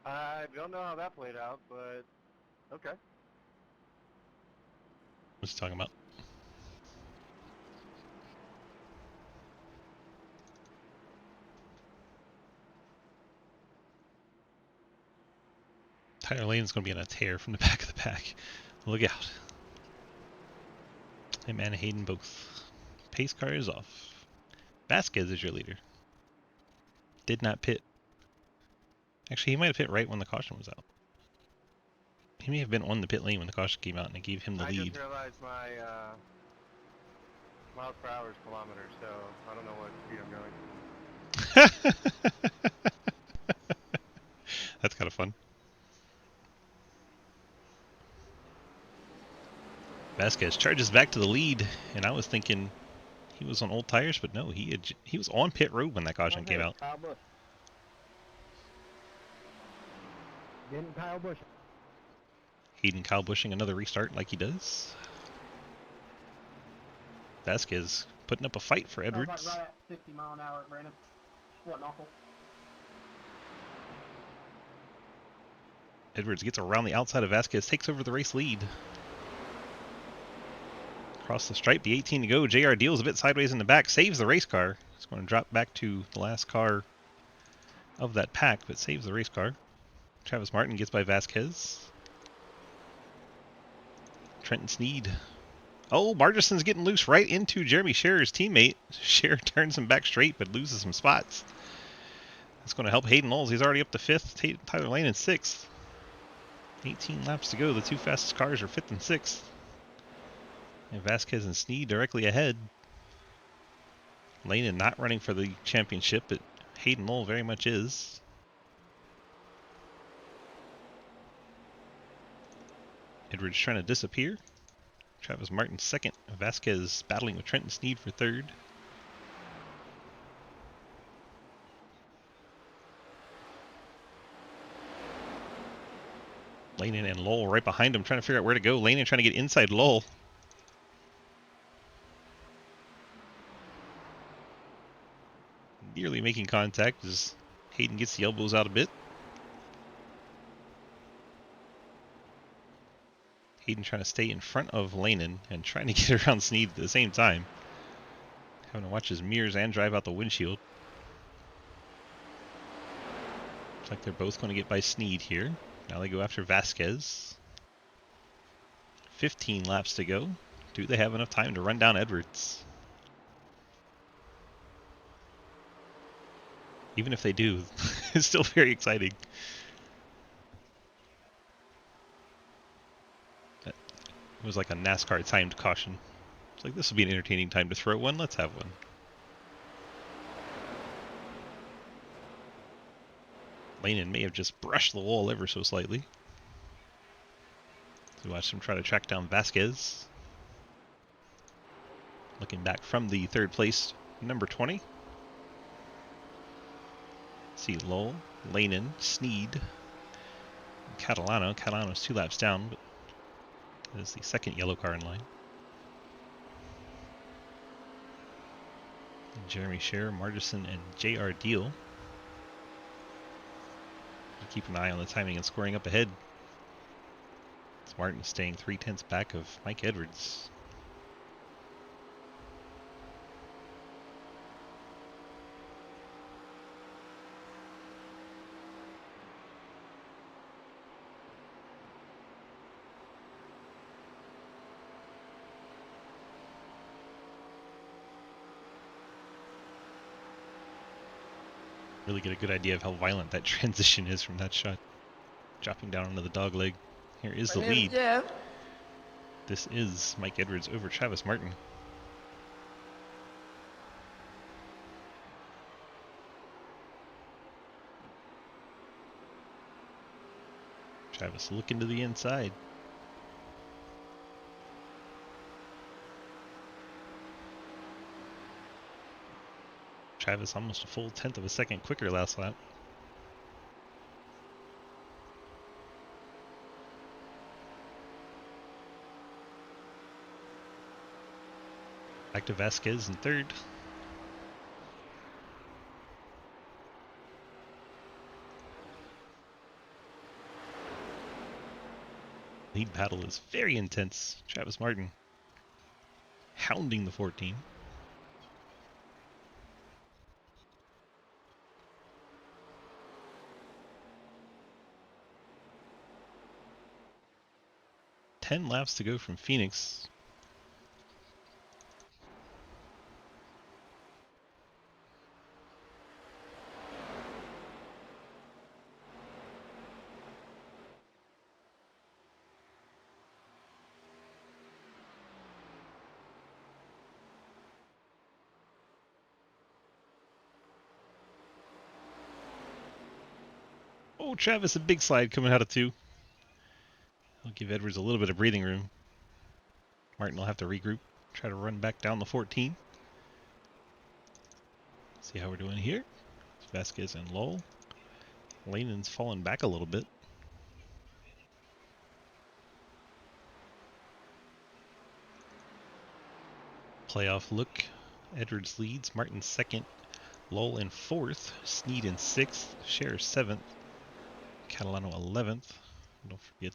I don't know how that played out, but okay. What's he talking about? Tyler Lane's going to be on a tear from the back of the pack. Look out. Him and Hayden both. Pace car is off. Vasquez is your leader. Did not pit. Actually, he might have pit right when the caution was out. He may have been on the pit lane when the caution came out and it gave him the I lead. just realized my miles per hour is kilometers, so I don't know what speed I'm going. That's kind of fun. Vasquez charges back to the lead, and I was thinking he was on old tires, but no, he was on pit road when that caution came out. Kyle Busch. Didn't Kyle Busch? Hayden Kyle Busching another restart like he does. Vasquez putting up a fight for Edwards. Sounds like right at 60 mile an hour, Brandon. Wasn't awful. Edwards gets around the outside of Vasquez, takes over the race lead. Across the stripe, the 18 to go. JR deals a bit sideways in the back, saves the race car. It's going to drop back to the last car of that pack, but saves the race car. Travis Martin gets by Vasquez. Trenton Sneed. Oh, Margerson's getting loose right into Jeremy Scherer's teammate. Scherer turns him back straight, but loses some spots. That's going to help Hayden Knowles. He's already up to 5th. Tyler Lane in 6th. 18 laps to go. The two fastest cars are 5th and 6th. And Vasquez and Sneed directly ahead. Lane not running for the championship, but Hayden Knowles very much is. Edwards trying to disappear. Travis Martin 2nd. Vasquez battling with Trenton Sneed for 3rd. Lanen and Lowell right behind him, trying to figure out where to go. Lanen trying to get inside Lowell. Nearly making contact as Hayden gets the elbows out a bit. Hayden trying to stay in front of Lanen and trying to get around Sneed at the same time. Having to watch his mirrors and drive out the windshield. Looks like they're both going to get by Sneed here. Now they go after Vasquez. 15 laps to go. Do they have enough time to run down Edwards? Even if they do, it's still very exciting. It was like a NASCAR timed caution. It's like, this will be an entertaining time to throw one. Let's have one. Lanen may have just brushed the wall ever so slightly. So watch him try to track down Vasquez. Looking back from the 3rd place, number 20. See Lowell, Lanen, Sneed, Catalano. Catalano's 2 laps down, but that is the 2nd yellow car in line. And Jeremy Scherer, Margeson, and J.R. Deal. Keep an eye on the timing and scoring up ahead. It's Martin staying 3/10 back of Mike Edwards. Really get a good idea of how violent that transition is from that shot. Dropping down onto the dog leg. Here is the lead. Yeah. This is Mike Edwards over Travis Martin. Travis looking to the inside. Travis almost a full 1/10 of a second quicker last lap. Back to Vasquez in 3rd. Lead battle is very intense. Travis Martin hounding the 14. Ten laps to go from Phoenix. Oh, Travis, a big slide coming out of 2. I'll give Edwards a little bit of breathing room. Martin will have to regroup, try to run back down the 14. See how we're doing here. It's Vasquez and Lowell. Lanen's fallen back a little bit. Playoff look. Edwards leads. Martin second. Lowell in 4th. Sneed in 6th. Scherer 7th. Catalano 11th. Don't forget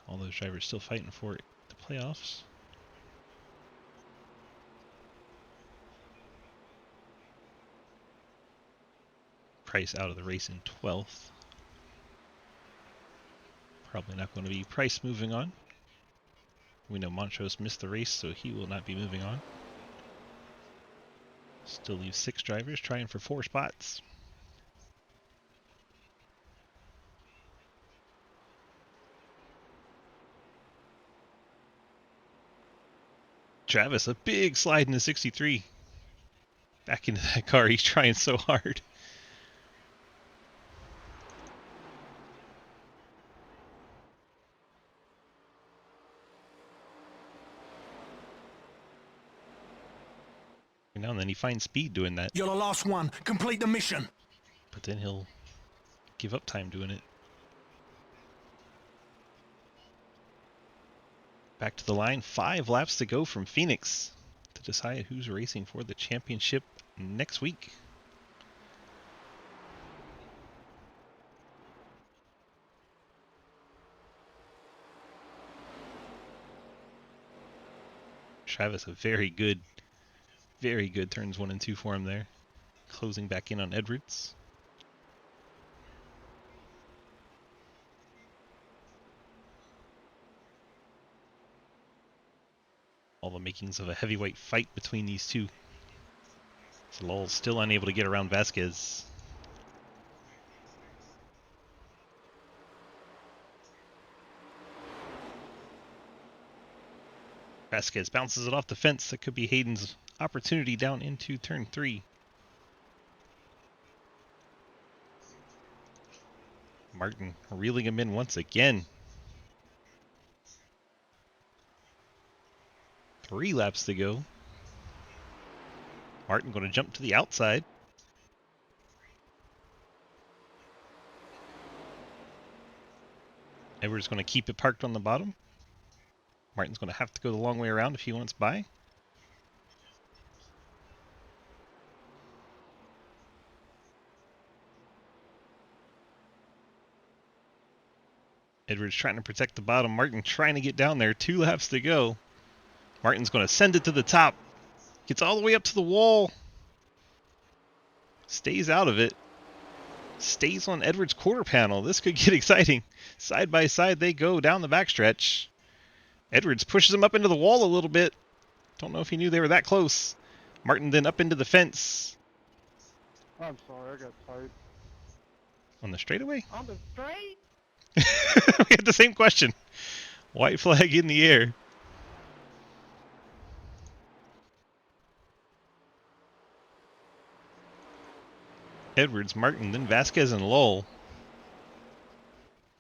all those drivers still fighting for the playoffs. Price out of the race in 12th. Probably not going to be Price moving on. We know Montrose missed the race, so he will not be moving on. Still leaves 6 drivers trying for 4 spots. Travis, a big slide into 63. Back into that car, he's trying so hard. Now and then he finds speed doing that. You're the last one. Complete the mission. But then he'll give up time doing it. Back to the line. 5 laps to go from Phoenix to decide who's racing for the championship next week. Travis, a very good turns 1 and 2 for him there. Closing back in on Edwards. All the makings of a heavyweight fight between these two. So Lowell's still unable to get around Vasquez. Vasquez bounces it off the fence. That could be Hayden's opportunity down into turn 3. Martin reeling him in once again. 3 laps to go. Martin going to jump to the outside. Edwards going to keep it parked on the bottom. Martin's going to have to go the long way around if he wants by. Edwards trying to protect the bottom. Martin trying to get down there. 2 laps to go. Martin's going to send it to the top. Gets all the way up to the wall. Stays out of it. Stays on Edwards' quarter panel. This could get exciting. Side by side they go down the backstretch. Edwards pushes him up into the wall a little bit. Don't know if he knew they were that close. Martin then up into the fence. I'm sorry, I got tight. On the straightaway? On the straight? We had the same question. White flag in the air. Edwards, Martin, then Vasquez and Lowell.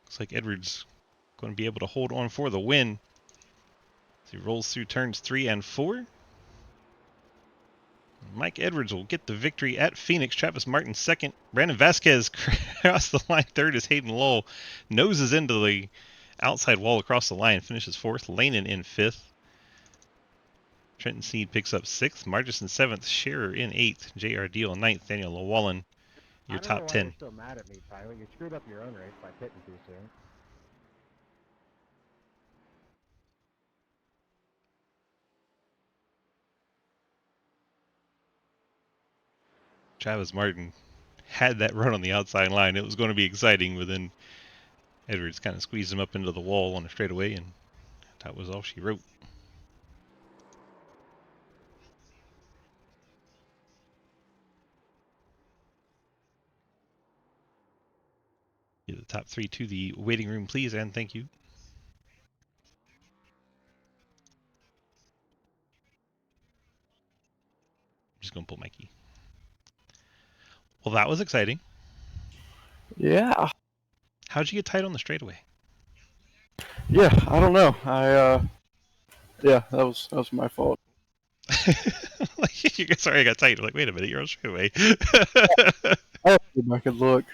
Looks like Edwards going to be able to hold on for the win. As he rolls through turns 3 and 4. Mike Edwards will get the victory at Phoenix. Travis Martin second. Brandon Vasquez across the line third as Hayden Lowell noses into the outside wall across the line. Finishes 4th. Lanen in 5th. Trenton Sneed picks up 6th. Margison 7th. Scherer in 8th. J.R. Deal 9th. Daniel Llewellyn, your top 10. You're still mad at me, Tyler. You screwed up your own race by pitting too soon. Travis Martin had that run on the outside line. It was going to be exciting, but then Edwards kind of squeezed him up into the wall on a straightaway, and that was all she wrote. Get the top 3 to the waiting room, please, and thank you. I'm just going to pull Mikey. Well, that was exciting. Yeah. How'd you get tight on the straightaway? Yeah, I don't know. Yeah, that was my fault. Like, you sorry I got tight. I'm like, wait a minute, you're on straightaway. I have to go back and look.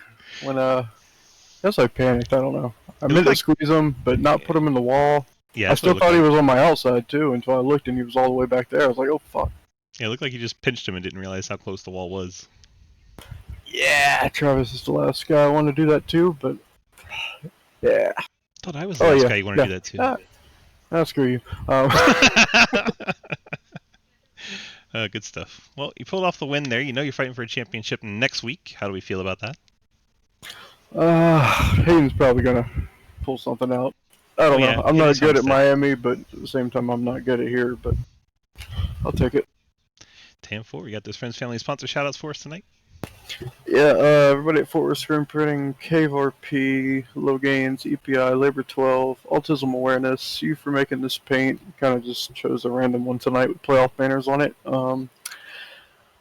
When I guess I panicked. I don't know. I meant like- to squeeze him, but not put him in the wall. Yeah, I that's what still it thought looked he like. was on my outside too until I looked and he was all the way back there. I was like, oh fuck. Yeah, it looked like you just pinched him and didn't realize how close the wall was. Yeah, Travis is the last guy I want to do that to, but yeah. Thought I was the last guy you wanted to do that to. Screw you. Good stuff. Well, you pulled off the win there. You know you're fighting for a championship next week. How do we feel about that? Hayden's probably gonna pull something out. I don't know. I'm not good at Miami, but at the same time, I'm not good at here. But I'll take it. 10-4. You got those friends, family, sponsor shoutouts for us tonight. Yeah, everybody at Fort Worth Screen Printing, Cave RP, Low Gains, EPI, Labor 12, Autism Awareness, you for making this paint. Kind of just chose a random one tonight with playoff banners on it.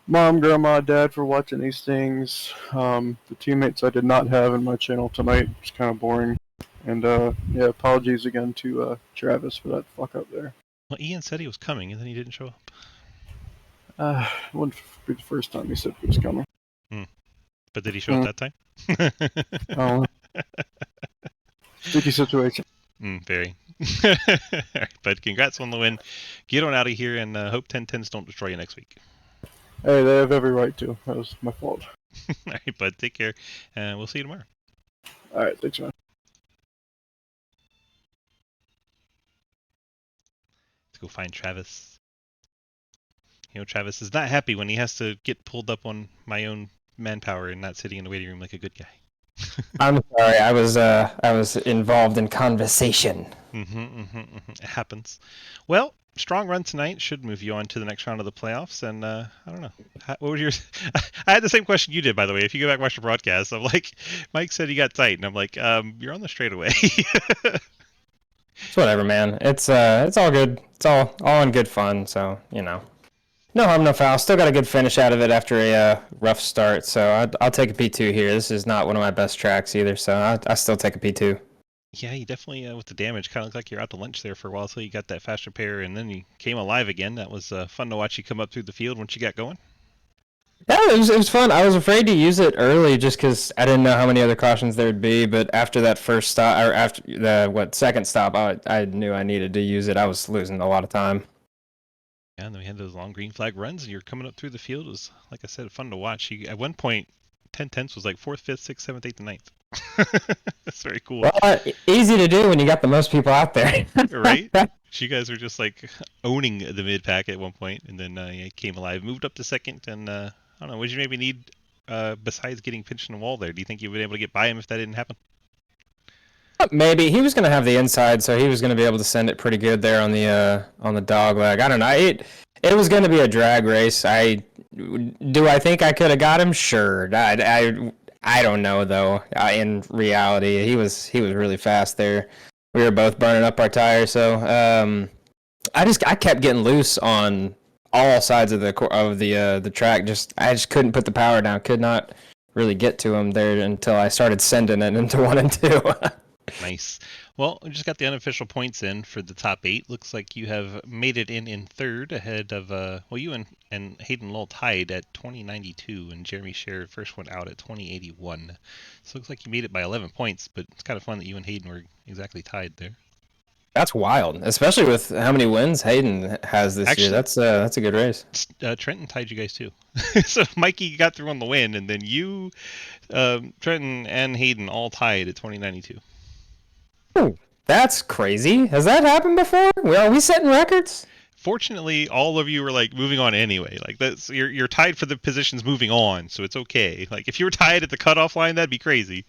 Mom, Grandma, Dad for watching these things. The teammates I did not have in my channel tonight. It's kind of boring. And yeah, apologies again to Travis for that fuck up there. Well, Ian said he was coming, and then he didn't show up. It wouldn't be the first time he said he was coming. But did he show up that time? Oh, sticky situation. Very. All right, but congrats on the win. Get on out of here, and hope 10-10s don't destroy you next week. Hey, they have every right to. That was my fault. All right, bud. Take care, and we'll see you tomorrow. All right, thanks, man. Let's go find Travis. You know, Travis is not happy when he has to get pulled up on my own manpower and not sitting in the waiting room like a good guy. I'm sorry, I was involved in conversation. It happens. Well, strong run tonight should move you on to the next round of the playoffs. And I don't know, what was your? I had the same question you did, by the way. If you go back and watch the broadcast, I'm like, Mike said he got tight, and I'm like, you're on the straightaway. It's whatever, man. It's all good. It's all in good fun. So you know, no harm, no foul. Still got a good finish out of it after a rough start. So I'll take a P2 here. This is not one of my best tracks either. So I still take a P2. Yeah, you definitely, with the damage, kind of looked like you're out to lunch there for a while, so you got that fast repair, and then you came alive again. That was fun to watch you come up through the field once you got going. Yeah, it was fun. I was afraid to use it early just because I didn't know how many other cautions there would be. But after that first stop, or after the second stop, I knew I needed to use it. I was losing a lot of time. Yeah, and then we had those long green flag runs, and you're coming up through the field. It was, like I said, fun to watch. You, at one point, 10-10s was like 4th, 5th, 6th, 7th, 8th, and 9th. That's very cool. Well, easy to do when you got the most people out there. Right? You guys were just like owning the mid pack at one point, and then you came alive, moved up to second, and I don't know, what did you maybe need besides getting pinched in the wall there? Do you think you would be able to get by him if that didn't happen? Maybe he was going to have the inside, so he was going to be able to send it pretty good there on the dog leg. I don't know. It was going to be a drag race. Do I think I could have got him? Sure. I don't know though. In reality, he was really fast there. We were both burning up our tires, so I kept getting loose on all sides of the track. I just couldn't put the power down. Could not really get to him there until I started sending it into 1 and 2. Nice. Well, we just got the unofficial points in for the top 8. Looks like you have made it in third ahead of, well, you and Hayden Lowell tied at 2092, and Jeremy Sher first one out at 2081. So it looks like you made it by 11 points, but it's kind of fun that you and Hayden were exactly tied there. That's wild, especially with how many wins Hayden has this year. That's a good race. Trenton tied you guys too. So Mikey got through on the win, and then you, Trenton, and Hayden all tied at 2092. Oh, that's crazy. Has that happened before? Are we setting records? Fortunately, all of you were like moving on anyway. Like that's you're tied for the positions moving on, so it's okay. Like if you were tied at the cutoff line, that'd be crazy.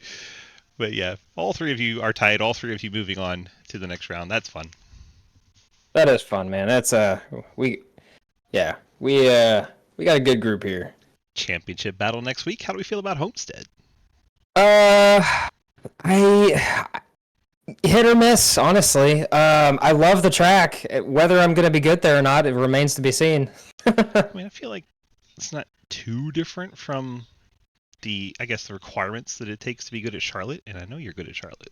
But yeah, all three of you are tied. All three of you moving on to the next round. That's fun. That is fun, man. That's we got a good group here. Championship battle next week. How do we feel about Homestead? I hit or miss, honestly. I love the track. Whether I'm gonna be good there or not, it remains to be seen. I mean, I feel like it's not too different from the requirements that it takes to be good at Charlotte, and I know you're good at Charlotte.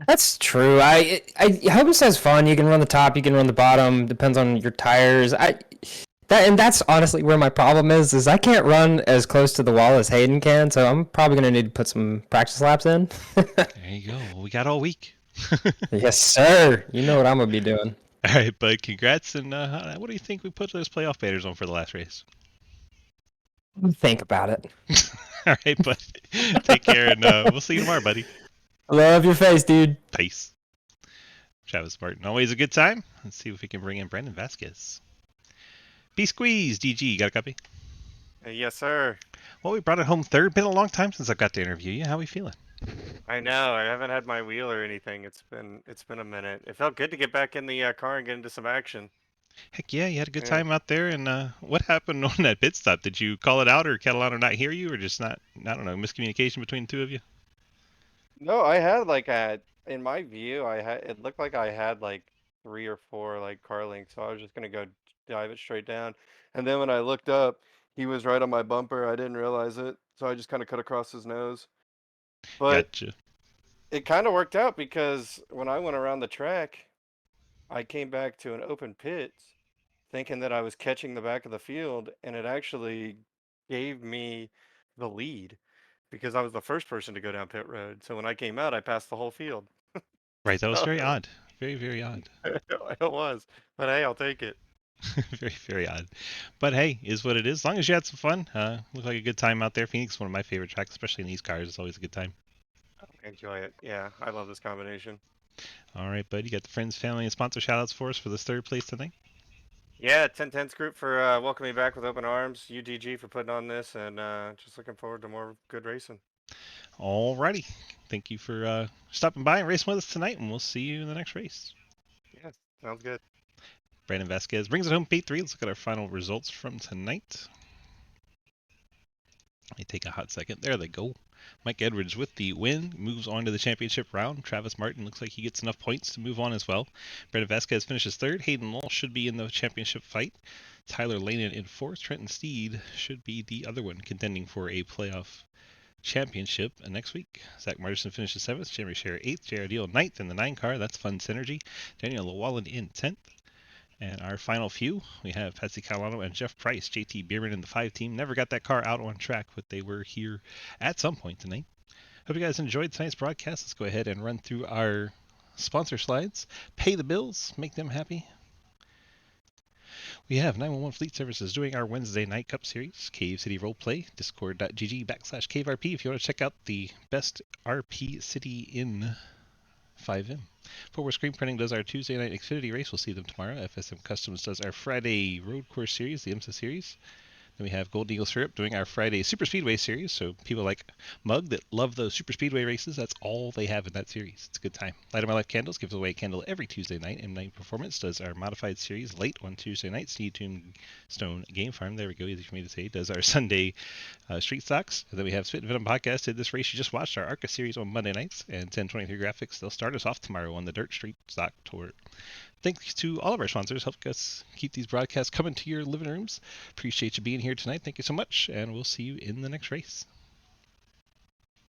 That's true. I Homestead's fun. You can run the top, you can run the bottom. Depends on your tires. That's honestly where my problem is I can't run as close to the wall as Hayden can, so I'm probably gonna need to put some practice laps in. There you go. We got all week. Yes, sir. You know what I'm gonna be doing. All right, bud. Congrats. And what do you think we put those playoff banners on for the last race? Think about it. All right, bud. Take care, and we'll see you tomorrow, buddy. Love your face, dude. Peace. Travis Martin, always a good time. Let's see if we can bring in Brandon Vasquez. B Squeeze, DG, got a copy? Yes, sir. Well, we brought it home third. Been a long time since I've got to interview you. How are we feeling? I know. I haven't had my wheel or anything. It's been a minute. It felt good to get back in the car and get into some action. Heck yeah, you had a good time out there. And what happened on that pit stop? Did you call it out, or Catalano not hear you, or just not? I don't know, miscommunication between the two of you? No, I had like in my view, it looked like I had like 3 or 4 like car links, so I was just gonna go dive it straight down. And then when I looked up, he was right on my bumper. I didn't realize it, so I just kind of cut across his nose. But Gotcha. it kind of worked out because when I went around the track, I came back to an open pit thinking that I was catching the back of the field, and it actually gave me the lead because I was the first person to go down pit road. So when I came out, I passed the whole field. Right, that was very odd. Very, very odd. It was, but hey, I'll take it. Very, very odd. But hey, is what it is. As long as you had some fun. Looked like a good time out there. Phoenix is one of my favorite tracks, especially in these cars. It's always a good time. Enjoy it. Yeah, I love this combination. All right, bud. You got the friends, family, and sponsor shout-outs for us for this third place tonight? Yeah, 1010's group for welcoming me back with open arms, UDG for putting on this, and just looking forward to more good racing. All righty. Thank you for stopping by and racing with us tonight, and we'll see you in the next race. Yeah, sounds good. Brandon Vasquez brings it home, P3. Let's look at our final results from tonight. Let me take a hot second. There they go. Mike Edwards with the win, moves on to the championship round. Travis Martin looks like he gets enough points to move on as well. Brandon Vasquez finishes third. Hayden Lowell should be in the championship fight. Tyler Lanin in fourth. Trenton Steed should be the other one contending for a playoff championship next week. Zach Martinson finishes seventh. Jeremy Scherer eighth. Jared Deal ninth in the 9 car. That's fun synergy. Daniel Llewellyn in 10th. And our final few, we have Patsy Catalano and Jeff Price. JT Bierman in the 5 team. Never got that car out on track, but they were here at some point tonight. Hope you guys enjoyed tonight's broadcast. Let's go ahead and run through our sponsor slides. Pay the bills, make them happy. We have 911 Fleet Services doing our Wednesday Night Cup Series, Cave City Roleplay, discord.gg/CaveRP if you want to check out the best RP city in 5M. Forward Screen Printing does our Tuesday night Xfinity race. We'll see them tomorrow. FSM Customs does our Friday Road Course Series, the IMSA Series. Then we have Golden Eagle Syrup doing our Friday Super Speedway Series. So people like Mug that love those Super Speedway races, that's all they have in that series. It's a good time. Light of My Life Candles gives away a candle every Tuesday night. M9 Performance does our modified series late on Tuesday night. Steve Tombstone Game Farm, there we go, easy for me to say, does our Sunday Street Stocks. And then we have Spittin Venom Podcast did this race you just watched, our ARCA series on Monday nights. And 1023 Graphics, they'll start us off tomorrow on the Dirt Street Stock Tour. Thanks to all of our sponsors, help us keep these broadcasts coming to your living rooms. Appreciate you being here tonight. Thank you so much, and we'll see you in the next race.